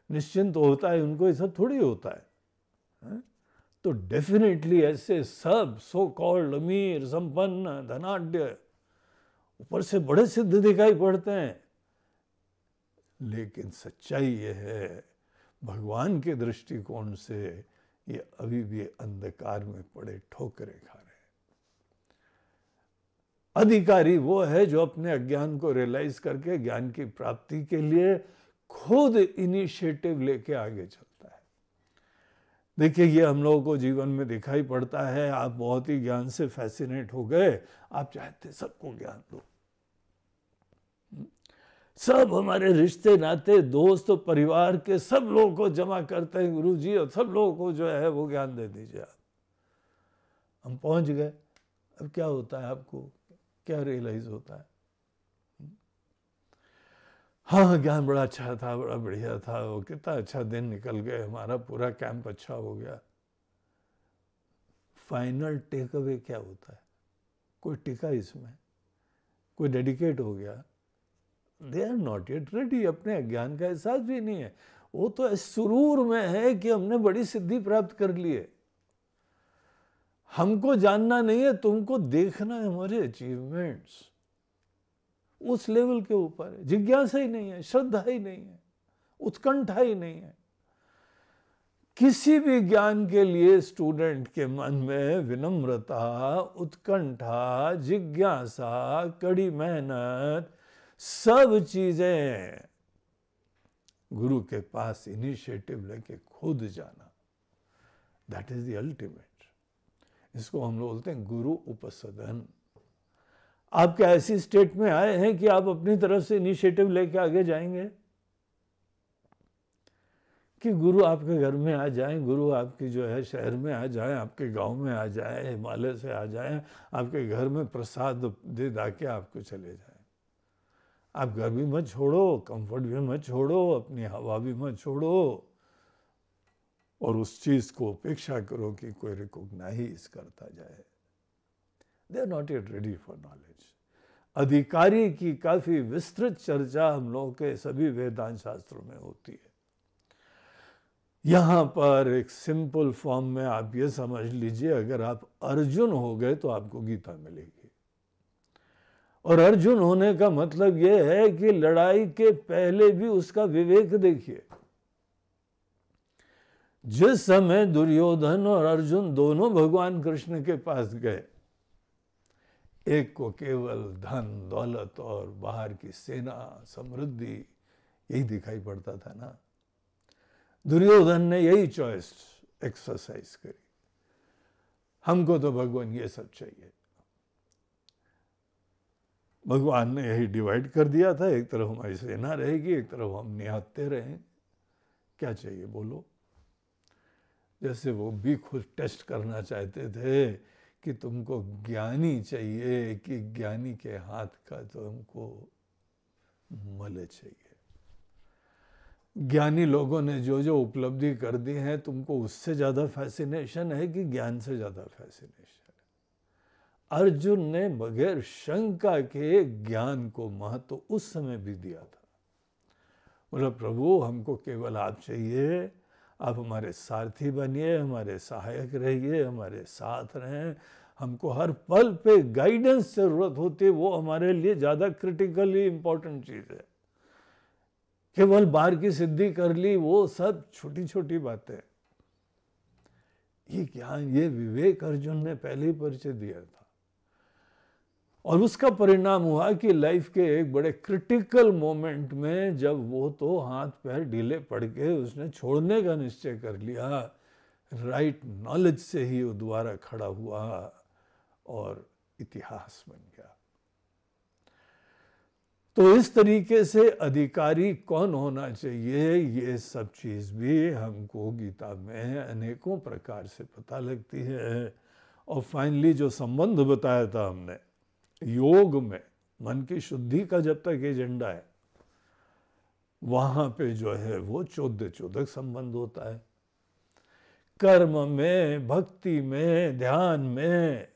निश्चिंत होता है उनको ये सब थोड़ी होता है। तो डेफिनेटली ऐसे सब सो कॉल्ड अमीर, संपन्न, धनाढ्य ऊपर से बड़े सिद्ध दिखाई पड़ते हैं, लेकिन सच्चाई ये है भगवान के दृष्टिकोण से ये अभी भी अंधकार में पड़े ठोकरें खा रहे हैं। अधिकारी वो है जो अपने अज्ञान को रियलाइज करके ज्ञान की प्राप्ति के लिए खुद इनिशिएटिव लेके आगे चलता है। देखिए ये हम लोगों को जीवन में दिखाई पड़ता है। आप बहुत ही ज्ञान से फैसिनेट हो गए, आप चाहते सबको ज्ञान दो। सब हमारे रिश्ते नाते, दोस्त, परिवार के सब लोगों को जमा करते हैं गुरु जी, और सब लोगों को जो है वो ज्ञान दे दीजिए आप। हम पहुंच गए, अब क्या होता है? आपको क्या रियलाइज होता है? हाँ, ज्ञान बड़ा अच्छा था, बड़ा बढ़िया था, वो कितना अच्छा दिन निकल गए, हमारा पूरा कैंप अच्छा हो गया। फाइनल टेक अवे क्या होता है? कोई टिका इसमें? कोई डेडिकेट हो गया? They are not yet ready. अपने अज्ञान का एहसास भी नहीं है। वो तो सुरूर में है कि हमने बड़ी सिद्धि प्राप्त कर ली है। हमको जानना नहीं है, तुमको देखना है हमारे अचीवमेंट्स। उस लेवल के ऊपर है। जिज्ञासा ही नहीं है, श्रद्धा ही नहीं है, उत्कंठा ही नहीं है। किसी भी ज्ञान के लिए स्टूडेंट के मन में विनम्रता, उत्कंठा, जिज्ञासा, कड़ी मेहनत, सब चीजें, गुरु के पास इनिशिएटिव लेके खुद जाना, दैट इज द अल्टीमेट। इसको हम लोग बोलते हैं गुरु उपसदन। आप क्या ऐसी स्टेट में आए हैं कि आप अपनी तरफ से इनिशिएटिव लेके आगे जाएंगे? कि गुरु आपके घर में आ जाएं, गुरु आपकी जो है शहर में आ जाएं, आपके गांव में आ जाएं, हिमालय से आ जाएं, आपके घर में प्रसाद दे दाके आपको चले जाएं। आप घर भी मत छोड़ो, कंफर्ट भी मत छोड़ो, अपनी हवा भी मत छोड़ो, और उस चीज को अपेक्षा करो कि कोई रिकॉग्नाइज करता जाए। They are not yet ready for knowledge. अधिकारी की काफी विस्तृत चर्चा हम लोगों के सभी वेदांत शास्त्रों में होती है। यहां पर एक सिंपल फॉर्म में आप ये समझ लीजिए, अगर आप अर्जुन हो गए तो आपको गीता मिलेगी। और अर्जुन होने का मतलब यह है कि लड़ाई के पहले भी उसका विवेक देखिए। जिस समय दुर्योधन और अर्जुन दोनों भगवान कृष्ण के पास गए, एक को केवल धन दौलत और बाहर की सेना समृद्धि यही दिखाई पड़ता था ना। दुर्योधन ने यही चॉइस एक्सरसाइज करी, हमको तो भगवान ये सब चाहिए। भगवान ने यही डिवाइड कर दिया था, एक तरफ हमारी सेना रहेगी, एक तरफ हम निहत्ते रहें, क्या चाहिए बोलो। जैसे वो भी खुद टेस्ट करना चाहते थे कि तुमको ज्ञानी चाहिए कि ज्ञानी के हाथ का तुमको मल चाहिए। ज्ञानी लोगों ने जो जो उपलब्धि कर दी है, तुमको उससे ज्यादा फैसिनेशन है कि ज्ञान से ज्यादा फैसिनेशन है। अर्जुन ने बगैर शंका के ज्ञान को महत्व उस समय भी दिया था। बोला प्रभु हमको केवल आप चाहिए, आप हमारे सारथी बनिए, हमारे सहायक रहिए, हमारे साथ रहें। हमको हर पल पे गाइडेंस जरूरत होती है, वो हमारे लिए ज्यादा क्रिटिकली इंपॉर्टेंट चीज है। केवल बाहर की सिद्धि कर ली, वो सब छोटी छोटी बातें। ये ज्ञान, ये विवेक अर्जुन ने पहले ही परिचय दिया था। और उसका परिणाम हुआ कि लाइफ के एक बड़े क्रिटिकल मोमेंट में जब वो तो हाथ पैर ढीले पड़ के उसने छोड़ने का निश्चय कर लिया, राइट नॉलेज से ही वो दोबारा खड़ा हुआ और इतिहास बन गया। तो इस तरीके से अधिकारी कौन होना चाहिए, ये सब चीज भी हमको गीता में अनेकों प्रकार से पता लगती है। और फाइनली जो संबंध बताया था हमने, योग में मन की शुद्धि का जब तक एजेंडा है, वहां पे जो है वो चोदक संबंध होता है। कर्म में, भक्ति में, ध्यान में,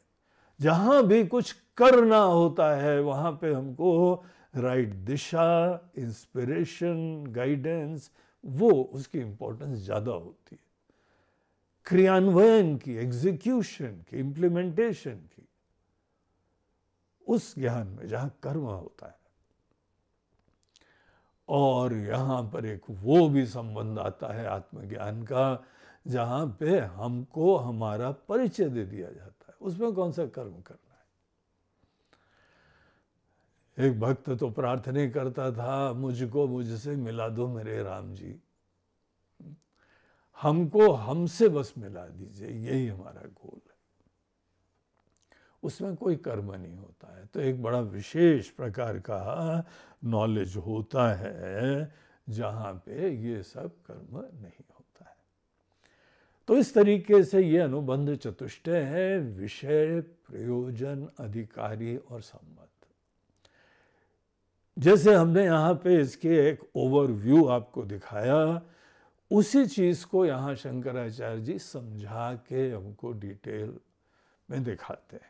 जहां भी कुछ करना होता है वहां पे हमको राइट दिशा, इंस्पिरेशन, गाइडेंस, वो उसकी इंपॉर्टेंस ज्यादा होती है। क्रियान्वयन की, एग्जीक्यूशन की, इम्प्लीमेंटेशन की, उस ज्ञान में जहां कर्म होता है। और यहां पर एक वो भी संबंध आता है आत्मज्ञान का, जहां पे हमको हमारा परिचय दे दिया जाता है। उसमें कौन सा कर्म करना है। एक भक्त तो प्रार्थना करता था, मुझको मुझसे मिला दो मेरे राम जी, हमको हमसे बस मिला दीजिए, यही हमारा गोल है। उसमें कोई कर्म नहीं होता है। तो एक बड़ा विशेष प्रकार का नॉलेज होता है जहां पे ये सब कर्म नहीं होता है। तो इस तरीके से ये अनुबंध चतुष्टय है, विषय, प्रयोजन, अधिकारी और संबंध। जैसे हमने यहाँ पे इसके एक ओवरव्यू आपको दिखाया, उसी चीज को यहाँ शंकराचार्य जी समझा के हमको डिटेल में दिखाते हैं।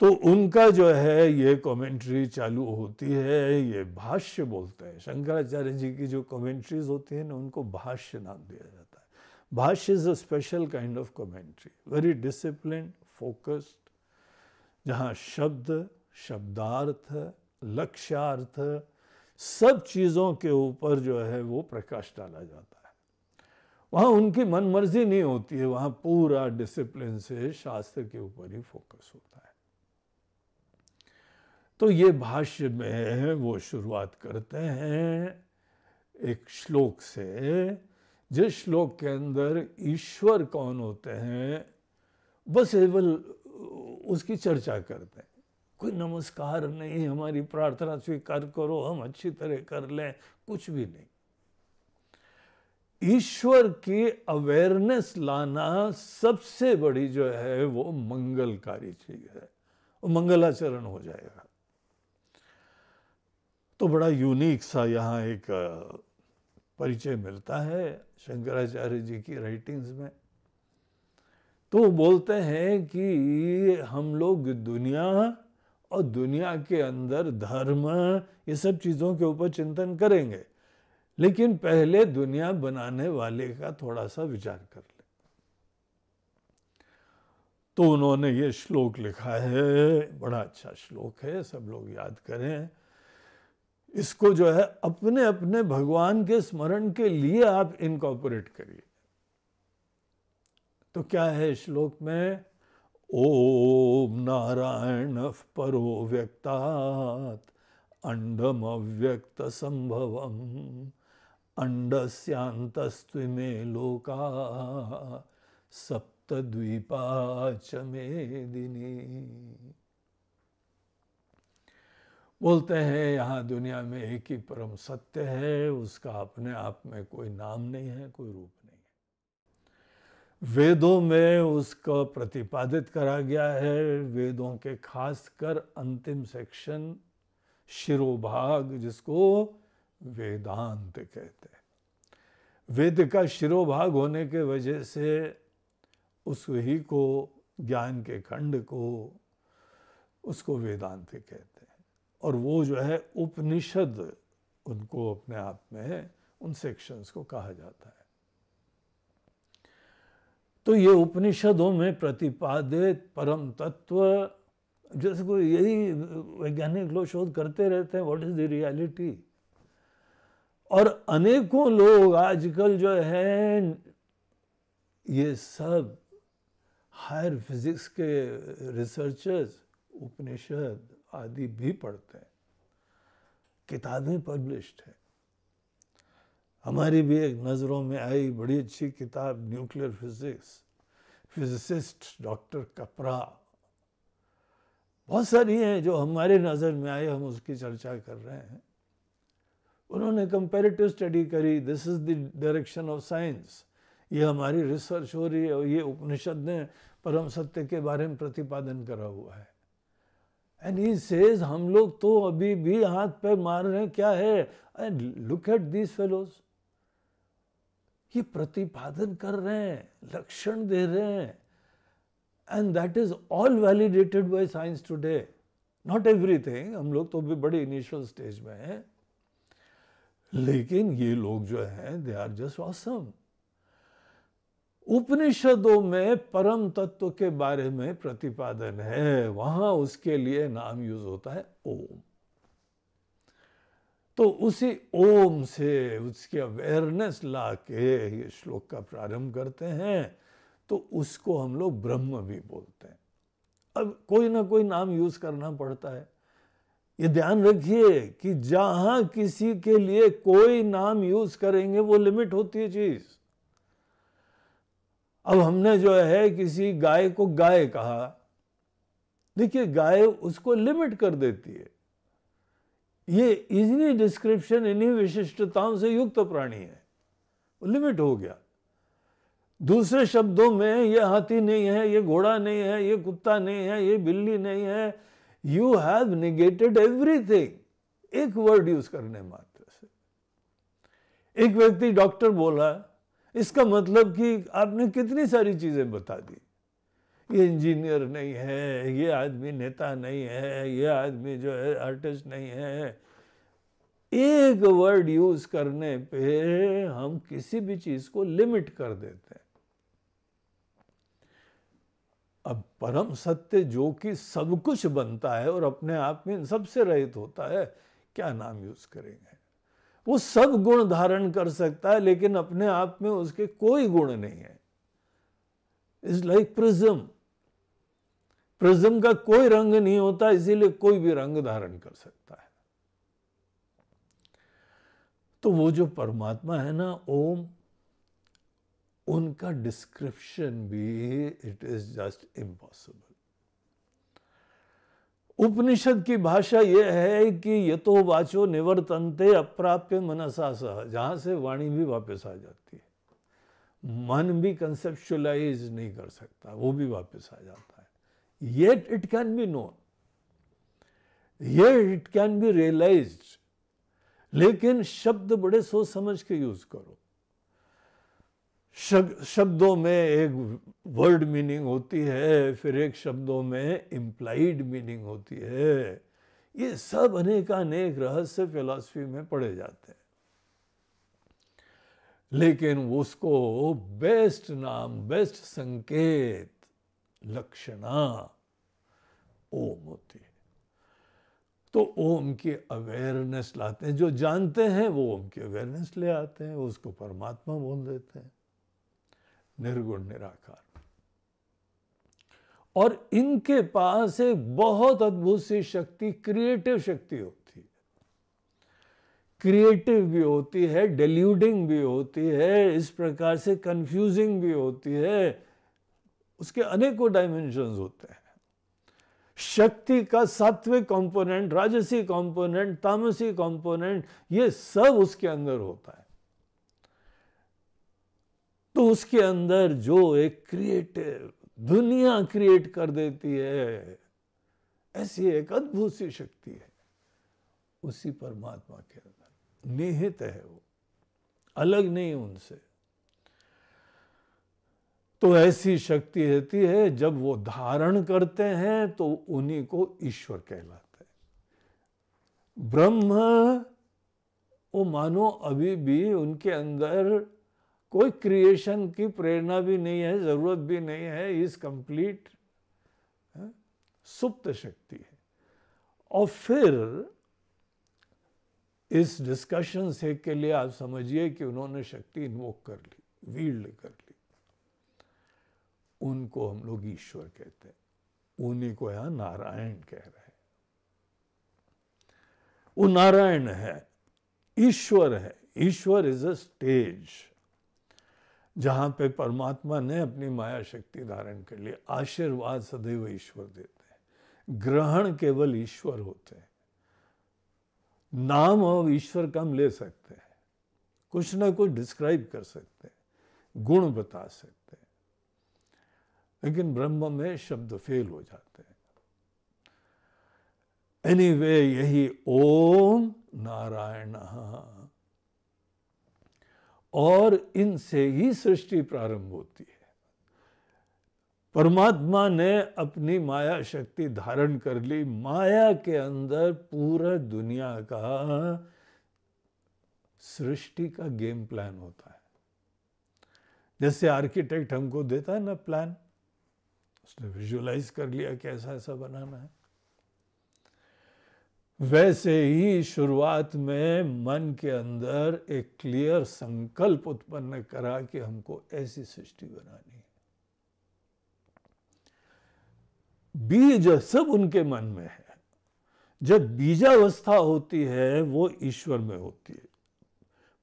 तो उनका जो है ये कमेंट्री चालू होती है, ये भाष्य बोलते हैं। शंकराचार्य जी की जो कमेंट्रीज होती है ना, उनको भाष्य नाम दिया जाता है। भाष्य is a special kind of commentary, very discipline, focused, जहाँ शब्द, शब्दार्थ, लक्ष्यार्थ, सब चीजों के ऊपर जो है वो प्रकाश डाला जाता है। वहां उनकी मनमर्जी नहीं होती है, वहां पूरा डिसिप्लिन से शास्त्र के ऊपर ही फोकस होता है। तो ये भाष्य में वो शुरुआत करते हैं एक श्लोक से, जिस श्लोक के अंदर ईश्वर कौन होते हैं बस केवल उसकी चर्चा करते हैं। कोई नमस्कार नहीं, हमारी प्रार्थना स्वीकार करो, हम अच्छी तरह कर लें, कुछ भी नहीं। ईश्वर की अवेयरनेस लाना सबसे बड़ी जो है वो मंगलकारी चीज है, वो मंगलाचरण हो जाएगा। तो बड़ा यूनिक सा यहाँ एक परिचय मिलता है शंकराचार्य जी की राइटिंग्स में। तो बोलते हैं कि हम लोग दुनिया और दुनिया के अंदर धर्म, ये सब चीजों के ऊपर चिंतन करेंगे, लेकिन पहले दुनिया बनाने वाले का थोड़ा सा विचार कर ले। तो उन्होंने ये श्लोक लिखा है, बड़ा अच्छा श्लोक है, सब लोग याद करें। इसको जो है अपने अपने भगवान के स्मरण के लिए आप इनकॉर्पोरेट करिए। तो क्या है श्लोक में, ओम नारायण परो व्यक्तात् अंडम अव्यक्त संभवम अंडस्यांतस्त्विमे लोका सप्तद्वीपा च मेदिनी। बोलते हैं यहाँ दुनिया में एक ही परम सत्य है, उसका अपने आप में कोई नाम नहीं है, कोई रूप नहीं है। वेदों में उसको प्रतिपादित करा गया है। वेदों के खासकर अंतिम सेक्शन शिरोभाग, जिसको वेदांत कहते हैं। वेद का शिरोभाग होने के वजह से उस ही को, ज्ञान के खंड को, उसको वेदांत कहते हैं। और वो जो है उपनिषद, उनको अपने आप में उन सेक्शंस को कहा जाता है। तो ये उपनिषदों में प्रतिपादित परम तत्व, जैसे कोई यही वैज्ञानिक लोग शोध करते रहते हैं, व्हाट इज द रियलिटी। और अनेकों लोग आजकल जो है ये सब हायर फिजिक्स के रिसर्चर्स उपनिषद आदि भी पढ़ते हैं, किताबें पब्लिश्ड है। हमारी भी एक नज़रों में आई बड़ी अच्छी किताब न्यूक्लियर फिजिक्स, फिजिसिस्ट डॉक्टर कपरा, बहुत सारी हैं जो हमारे नज़र में आए, हम उसकी चर्चा कर रहे हैं। उन्होंने कंपैरेटिव स्टडी करी, this is the direction of science, ये हमारी रिसर्च हो रही है और ये उपनिषद ने परम सत्य के बारे में प्रतिपादन करा हुआ है। एंड ही सेज हम लोग तो अभी भी हाथ पैर मार रहे हैं, क्या है, and look at these fellows, ये प्रतिपादन कर रहे हैं, लक्षण दे रहे हैं, and that is all validated by science today. Not everything, हम लोग तो भी बड़े इनिशियल स्टेज में हैं, लेकिन ये लोग जो हैं दे आर जस्ट ऑसम। उपनिषदों में परम तत्व के बारे में प्रतिपादन है, वहां उसके लिए नाम यूज होता है ओम। तो उसी ओम से उसकी अवेयरनेस लाके ये श्लोक का प्रारंभ करते हैं। तो उसको हम लोग ब्रह्म भी बोलते हैं। अब कोई ना कोई नाम यूज करना पड़ता है। ये ध्यान रखिए कि जहां किसी के लिए कोई नाम यूज करेंगे वो लिमिट होती है चीज। अब हमने जो है किसी गाय को गाय कहा, देखिए गाय उसको लिमिट कर देती है, ये इन्हीं डिस्क्रिप्शन, इन्हीं विशिष्टताओं से युक्त प्राणी है, वो लिमिट हो गया। दूसरे शब्दों में ये हाथी नहीं है, ये घोड़ा नहीं है, ये कुत्ता नहीं है, ये बिल्ली नहीं है, यू हैव निगेटेड एवरीथिंग एक वर्ड यूज करने मात्र से। एक व्यक्ति डॉक्टर बोला, इसका मतलब कि आपने कितनी सारी चीजें बता दी, ये इंजीनियर नहीं है, ये आदमी नेता नहीं है, ये आदमी जो है आर्टिस्ट नहीं है। एक वर्ड यूज करने पे हम किसी भी चीज को लिमिट कर देते हैं। अब परम सत्य जो कि सब कुछ बनता है और अपने आप में सबसे रहित होता है, क्या नाम यूज करेंगे। वो सब गुण धारण कर सकता है, लेकिन अपने आप में उसके कोई गुण नहीं है। इट्स लाइक प्रिज्म, प्रिज्म का कोई रंग नहीं होता, इसीलिए कोई भी रंग धारण कर सकता है। तो वो जो परमात्मा है ना ओम, उनका डिस्क्रिप्शन भी इट इज जस्ट इम्पॉसिबल। उपनिषद की भाषा यह है कि यतो वाचो निवर्तन्ते अप्राप्य मनसा सह, जहां से वाणी भी वापस आ जाती है, मन भी कंसेप्चुअलाइज नहीं कर सकता, वो भी वापस आ जाता है। Yet it can be known, yet it can be realised, लेकिन शब्द बड़े सोच समझ के यूज करो। शब्दों में एक वर्ड मीनिंग होती है, फिर एक शब्दों में इम्प्लाइड मीनिंग होती है। ये सब अनेकानेक रहस्य फिलॉसफी में पढ़े जाते हैं, लेकिन उसको बेस्ट नाम, बेस्ट संकेत, लक्षणा ओम होती है। तो ओम की अवेयरनेस लाते हैं, जो जानते हैं वो ओम की अवेयरनेस ले आते हैं, उसको परमात्मा बोल देते हैं, निर्गुण निराकार। और इनके पास एक बहुत अद्भुत सी शक्ति, क्रिएटिव शक्ति होती है। क्रिएटिव भी होती है, डेल्यूडिंग भी होती है, इस प्रकार से कंफ्यूजिंग भी होती है, उसके अनेकों डायमेंशंस होते हैं। शक्ति का सात्विक कंपोनेंट, राजसी कंपोनेंट, तामसी कंपोनेंट, ये सब उसके अंदर होता है। तो उसके अंदर जो एक क्रिएटिव दुनिया क्रिएट कर देती है, ऐसी एक अद्भुत सी शक्ति है उसी परमात्मा के अंदर निहित है, वो अलग नहीं उनसे। तो ऐसी शक्ति रहती है, जब वो धारण करते हैं तो उन्हीं को ईश्वर कहलाता है। ब्रह्म वो मानो अभी भी उनके अंदर कोई क्रिएशन की प्रेरणा भी नहीं है, जरूरत भी नहीं है, इस कंप्लीट सुप्त शक्ति है। और फिर इस डिस्कशन से के लिए आप समझिए कि उन्होंने शक्ति इन्वोक कर ली, वील्ड कर ली, उनको हम लोग ईश्वर कहते हैं, उन्हीं को यहां नारायण कह रहे हैं। वो नारायण है, ईश्वर है। ईश्वर इज अ स्टेज जहां पे परमात्मा ने अपनी माया शक्ति धारण कर ली। आशीर्वाद सदैव ईश्वर देते हैं, ग्रहण केवल ईश्वर होते हैं। नाम अब ईश्वर का हम ले सकते हैं, कुछ ना कुछ डिस्क्राइब कर सकते हैं, गुण बता सकते हैं, लेकिन ब्रह्म में शब्द फेल हो जाते हैं। एनीवे, यही ओम नारायण, और इनसे ही सृष्टि प्रारंभ होती है। परमात्मा ने अपनी माया शक्ति धारण कर ली, माया के अंदर पूरा दुनिया का सृष्टि का गेम प्लान होता है। जैसे आर्किटेक्ट हमको देता है ना प्लान, उसने विजुअलाइज कर लिया कि ऐसा ऐसा बनाना है, वैसे ही शुरुआत में मन के अंदर एक क्लियर संकल्प उत्पन्न करा कि हमको ऐसी सृष्टि बनानी है। बीज सब उनके मन में है। जब बीजावस्था होती है वो ईश्वर में होती है।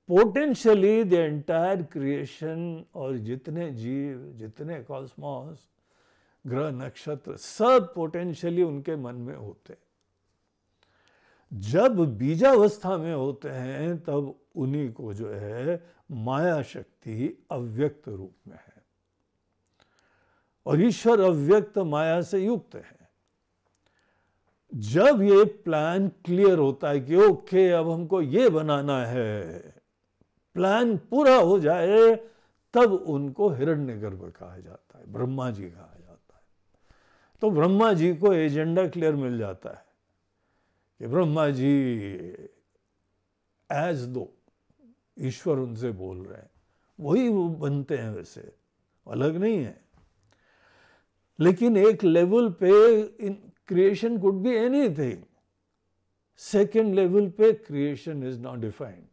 पोटेंशियली द एंटायर क्रिएशन और जितने जीव, जितने कॉस्मॉस, ग्रह, नक्षत्र, सब पोटेंशियली उनके मन में होते हैं। जब बीजावस्था में होते हैं तब उन्हीं को जो है माया शक्ति अव्यक्त रूप में है, और ईश्वर अव्यक्त माया से युक्त है। जब ये प्लान क्लियर होता है कि ओके अब हमको ये बनाना है, प्लान पूरा हो जाए, तब उनको हिरण्यगर्भ कहा जाता है, ब्रह्मा जी कहा जाता है। तो ब्रह्मा जी को एजेंडा क्लियर मिल जाता है कि ब्रह्मा जी एज दो ईश्वर उनसे बोल रहे हैं, वही वो बनते हैं, वैसे अलग नहीं है। लेकिन एक लेवल पे in creation could be anything, second level पे क्रिएशन इज नॉट डिफाइंड।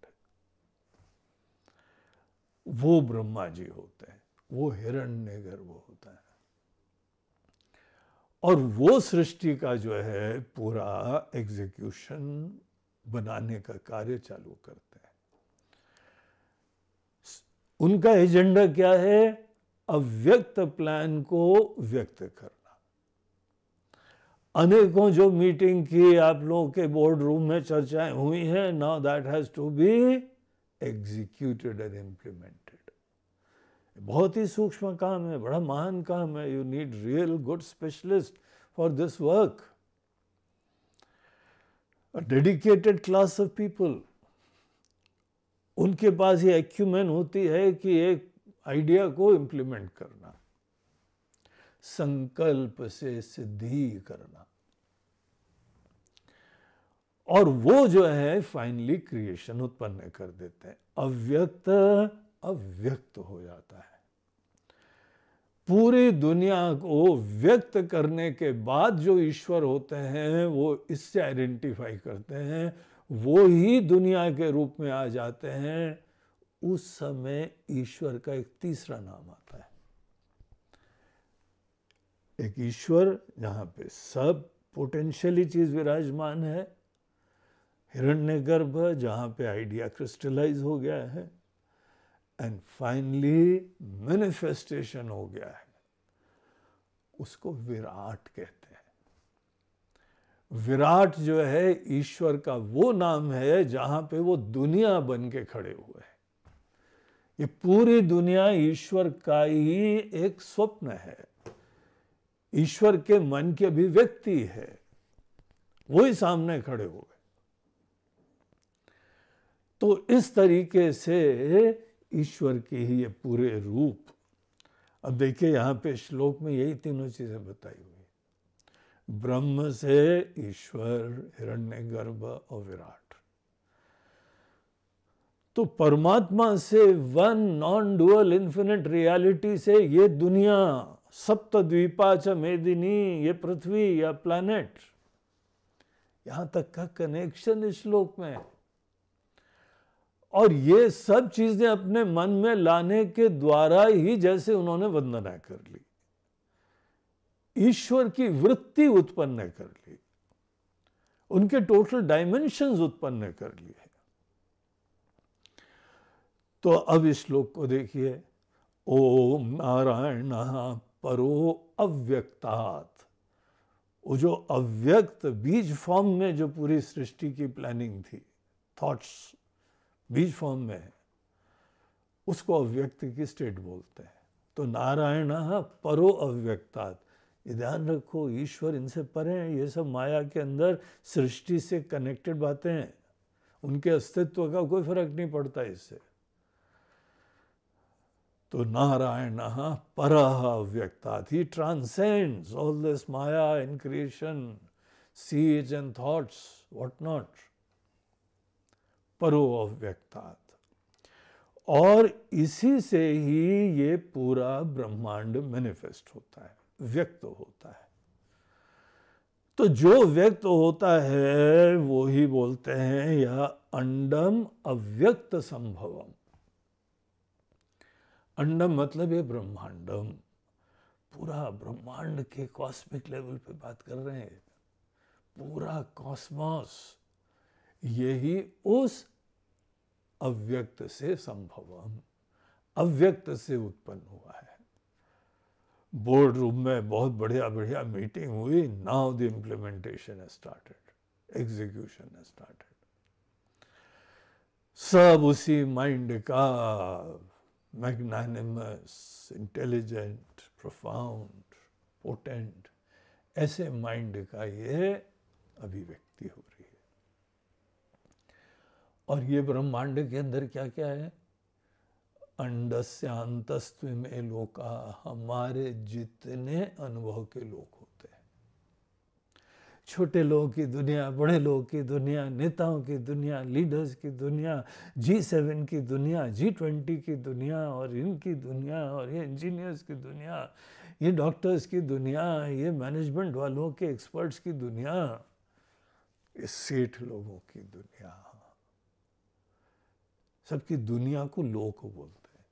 वो ब्रह्मा जी होते हैं, वो हिरण्यगर्भ होता है, और वो सृष्टि का जो है पूरा एग्जीक्यूशन बनाने का कार्य चालू करते हैं। उनका एजेंडा क्या है? अव्यक्त प्लान को व्यक्त करना। अनेकों जो मीटिंग की आप लोगों के बोर्ड रूम में चर्चाएं हुई हैं, now that has to be executed and implemented. बहुत ही सूक्ष्म काम है, बड़ा महान काम है। You need real good specialist for this work, a dedicated class of people. उनके पास ये एक्यूमेन होती है कि एक आइडिया को इम्प्लीमेंट करना, संकल्प से सिद्धि करना, और वो जो है फाइनली क्रिएशन उत्पन्न कर देते हैं। अव्यक्त अव्यक्त हो जाता है। पूरी दुनिया को व्यक्त करने के बाद जो ईश्वर होते हैं वो इससे आइडेंटिफाई करते हैं, वो ही दुनिया के रूप में आ जाते हैं। उस समय ईश्वर का एक तीसरा नाम आता है। एक ईश्वर जहां पे सब पोटेंशियली चीज विराजमान है, हिरण्यगर्भ जहां पे आइडिया क्रिस्टलाइज हो गया है, एंड फाइनली मैनिफेस्टेशन हो गया है, उसको विराट कहते हैं। विराट जो है ईश्वर का वो नाम है जहां पे वो दुनिया बन के खड़े हुए हैं। ये पूरी दुनिया ईश्वर का ही एक स्वप्न है, ईश्वर के मन की अभिव्यक्ति है, वो ही सामने खड़े हुए। तो इस तरीके से ईश्वर के ही ये पूरे रूप। अब देखिए यहां पे श्लोक में यही तीनों चीजें बताई हुई, ब्रह्म से ईश्वर, हिरण्यगर्भ और विराट। तो परमात्मा से one non dual infinite reality से ये दुनिया, सप्तद्वीपा च मेदिनी, ये पृथ्वी या प्लैनेट, यहां तक का कनेक्शन इस श्लोक में। और ये सब चीजें अपने मन में लाने के द्वारा ही जैसे उन्होंने वंदना कर ली, ईश्वर की वृत्ति उत्पन्न कर ली, उनके टोटल डायमेंशंस उत्पन्न कर लिए। तो अब इस श्लोक को देखिए, ओम नारायण परो अव्यक्तात्। वो जो अव्यक्त बीज फॉर्म में जो पूरी सृष्टि की प्लानिंग थी, थॉट्स बीज फॉर्म में है, उसको अव्यक्त की स्टेट बोलते हैं। तो नारायण परो अव्यक्तात्, ये ध्यान रखो, ईश्वर इनसे परे हैं। ये सब माया के अंदर सृष्टि से कनेक्टेड बातें हैं, उनके अस्तित्व का कोई फर्क नहीं पड़ता इससे। तो नारायण परः अव्यक्तात्, he transcends all this maya in creation, sees and thoughts, what not, परो अव्यक्तात्। और इसी से ही ये पूरा ब्रह्मांड मैनिफेस्ट होता है, व्यक्त होता है। तो जो व्यक्त होता है वो ही बोलते हैं या अंडम अव्यक्त संभवम। अंडम मतलब ये ब्रह्मांडम, पूरा ब्रह्मांड के कॉस्मिक लेवल पे बात कर रहे हैं। पूरा कॉस्मॉस यही उस अव्यक्त से संभवम, अव्यक्त से उत्पन्न हुआ है। बोर्ड रूम में बहुत बढ़िया बढ़िया मीटिंग हुई, now the implementation has started, execution has started. सब उसी माइंड का मैग्नानिमस, इंटेलिजेंट, प्रोफाउंड, पोटेंट, ऐसे माइंड का ये अभिव्यक्ति हो रही है। और ये ब्रह्मांड के अंदर क्या क्या है, अंडस्यांतस्त्व में लोका, हमारे जितने अनुभव के लोग होते हैं, छोटे लोगों की दुनिया, बड़े लोगों की दुनिया, नेताओं की दुनिया, लीडर्स की दुनिया, G7 की दुनिया, G20 की दुनिया, और इनकी दुनिया, और ये इंजीनियर्स की दुनिया, ये डॉक्टर्स की दुनिया, ये मैनेजमेंट वालों के एक्सपर्ट्स की दुनिया, ये सेठ लोगों की दुनिया, सबकी दुनिया को लोक बोलते हैं।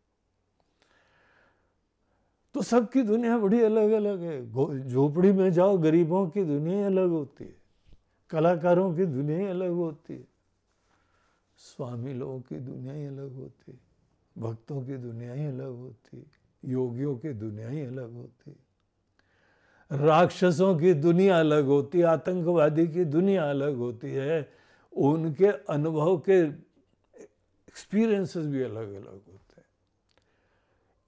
तो सबकी दुनिया बड़ी अलग अलग है। झोपड़ी में जाओ, गरीबों की दुनिया ही अलग होती है, कलाकारों की दुनिया ही अलग होती है, स्वामी लोगों की दुनिया ही अलग होती है, भक्तों की दुनिया ही अलग होती है, योगियों की दुनिया ही अलग होती है, राक्षसों की दुनिया अलग होती है, आतंकवादी की दुनिया अलग होती है, उनके अनुभव के एक्सपीरियंसेस भी अलग अलग होते हैं।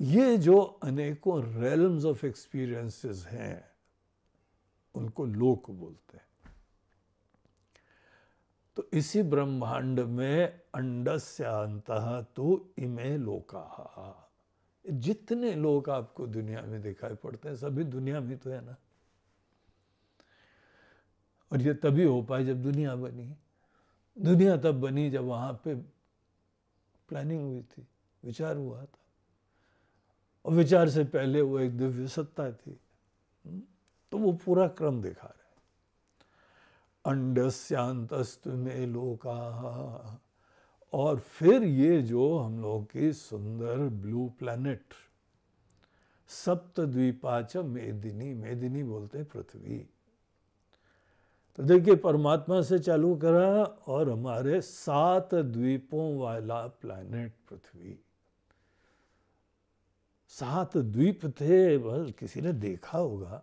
ये जो अनेकों रेल्म्स ऑफ एक्सपीरियंसेस हैं, उनको लोक बोलते हैं। तो इसी ब्रह्मांड में अंडस्य अंतः तो इमे लोकाः, जितने लोग आपको दुनिया में दिखाई पड़ते हैं सभी दुनिया में तो है ना। और ये तभी हो पाए जब दुनिया बनी। दुनिया तब बनी जब वहां पे प्लानिंग हुई थी, विचार हुआ था। और विचार से पहले वो एक दिव्य सत्ता थी। तो वो पूरा क्रम दिखा रहे हैं। अंडस्यांतस्तु में लोका, और फिर ये जो हम लोग की सुंदर ब्लू प्लैनेट, सप्तद्वीपाच मेदिनी, मेदिनी बोलते हैं पृथ्वी। तो देखिए परमात्मा से चालू करा और हमारे 7 द्वीपों वाला प्लैनेट पृथ्वी। 7 द्वीप थे, बस किसी ने देखा होगा,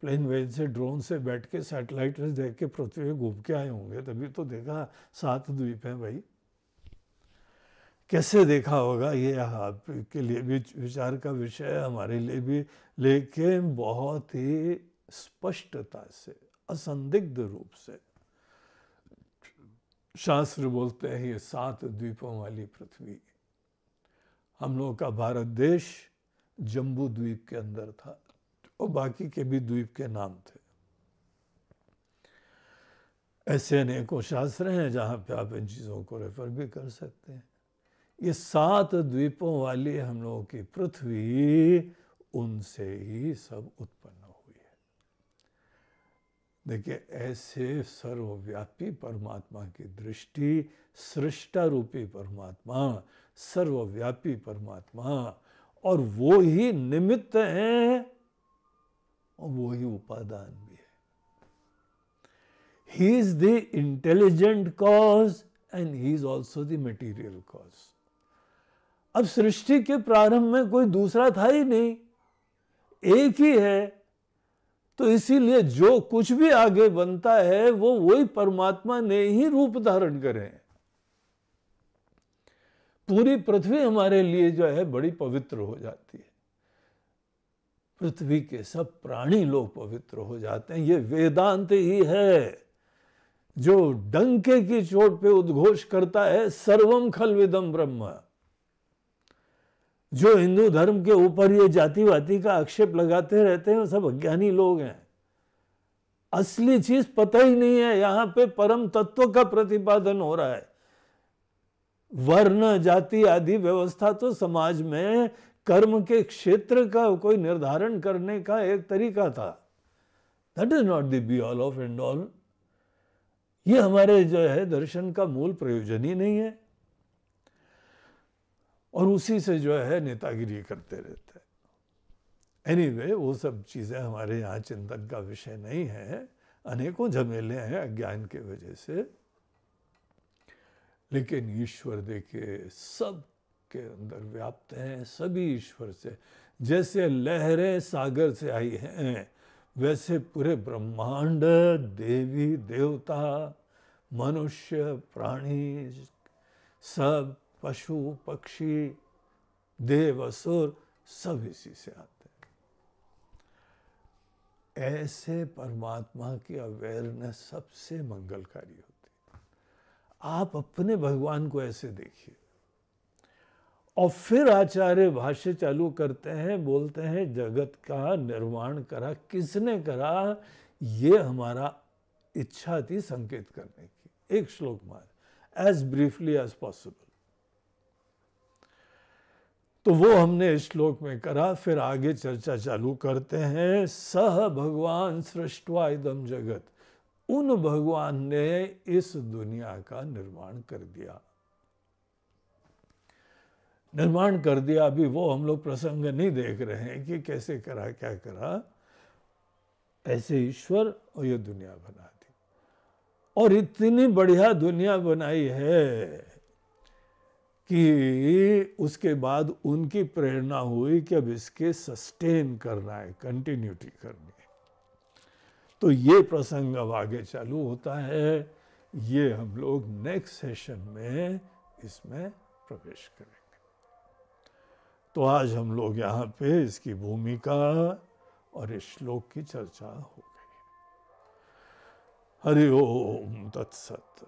प्लेन वेज से ड्रोन से बैठ के सैटेलाइट से देख के पृथ्वी घूम के आए होंगे, तभी तो देखा 7 द्वीप हैं भाई। कैसे देखा होगा ये आपके लिए भी विचार का विषय है, हमारे लिए भी, लेकिन बहुत ही स्पष्टता से, असंदिग्ध रूप से शास्त्र बोलते हैं ये 7 द्वीपों वाली पृथ्वी। हम लोगों का भारत देश जम्बू द्वीप के अंदर था और बाकी के भी द्वीप के नाम थे। ऐसे अनेकों शास्त्र हैं जहां पे आप इन चीजों को रेफर भी कर सकते हैं। ये 7 द्वीपों वाली हम लोगों की पृथ्वी, उनसे ही सब उत्पन्न हुई है। देखिए ऐसे सर्वव्यापी परमात्मा की दृष्टि, सृष्टा रूपी परमात्मा, सर्वव्यापी परमात्मा, और वो ही निमित्त हैं और वो ही उपादान भी है। He is the intelligent cause and he is also the material cause. अब सृष्टि के प्रारंभ में कोई दूसरा था ही नहीं, एक ही है, तो इसीलिए जो कुछ भी आगे बनता है वो वही परमात्मा ने ही रूप धारण करे। पूरी पृथ्वी हमारे लिए जो है बड़ी पवित्र हो जाती है, पृथ्वी के सब प्राणी लोग पवित्र हो जाते हैं। ये वेदांत ही है जो डंके की चोट पे उद्घोष करता है सर्वम खल्विदम ब्रह्म। जो हिंदू धर्म के ऊपर ये जातिवादी का आक्षेप लगाते रहते हैं वो सब अज्ञानी लोग हैं। असली चीज पता ही नहीं है, यहां पे परम तत्व का प्रतिपादन हो रहा है। वर्ण जाति आदि व्यवस्था तो समाज में कर्म के क्षेत्र का कोई निर्धारण करने का एक तरीका था। That is not the be all of and all. ये हमारे जो है दर्शन का मूल प्रयोजन ही नहीं है, और उसी से जो है नेतागिरी करते रहते हैं। एनीवे वो सब चीजें हमारे यहाँ चिंतन का विषय नहीं है, अनेकों झमेले हैं अज्ञान के वजह से। लेकिन ईश्वर देखिए सब के अंदर व्याप्त हैं, सभी ईश्वर से। जैसे लहरें सागर से आई हैं, वैसे पूरे ब्रह्मांड, देवी देवता, मनुष्य, प्राणी, सब, पशु पक्षी, देव असुर, सब इसी से आते हैं। ऐसे परमात्मा की अवेयरनेस सबसे मंगलकारी होती है। आप अपने भगवान को ऐसे देखिए। और फिर आचार्य भाष्य चालू करते हैं, बोलते हैं जगत का निर्माण करा किसने करा, ये हमारा इच्छा थी संकेत करने की। एक श्लोक मार एज ब्रीफली एज पॉसिबल। तो वो हमने इस श्लोक में करा। फिर आगे चर्चा चालू करते हैं। सह भगवान सृष्ट्वा इदम जगत, उन भगवान ने इस दुनिया का निर्माण कर दिया। निर्माण कर दिया, अभी वो हम लोग प्रसंग नहीं देख रहे हैं कि कैसे करा, क्या करा। ऐसे ईश्वर और ये दुनिया बना दी, और इतनी बढ़िया दुनिया बनाई है कि उसके बाद उनकी प्रेरणा हुई कि अब इसके सस्टेन करना है, कंटिन्यूटी करनी है। तो ये प्रसंग अब आगे चालू होता है। ये हम लोग नेक्स्ट सेशन में इसमें प्रवेश करेंगे। तो आज हम लोग यहाँ पे इसकी भूमिका और इस श्लोक की चर्चा हो गई। हरि ओम तत्सत।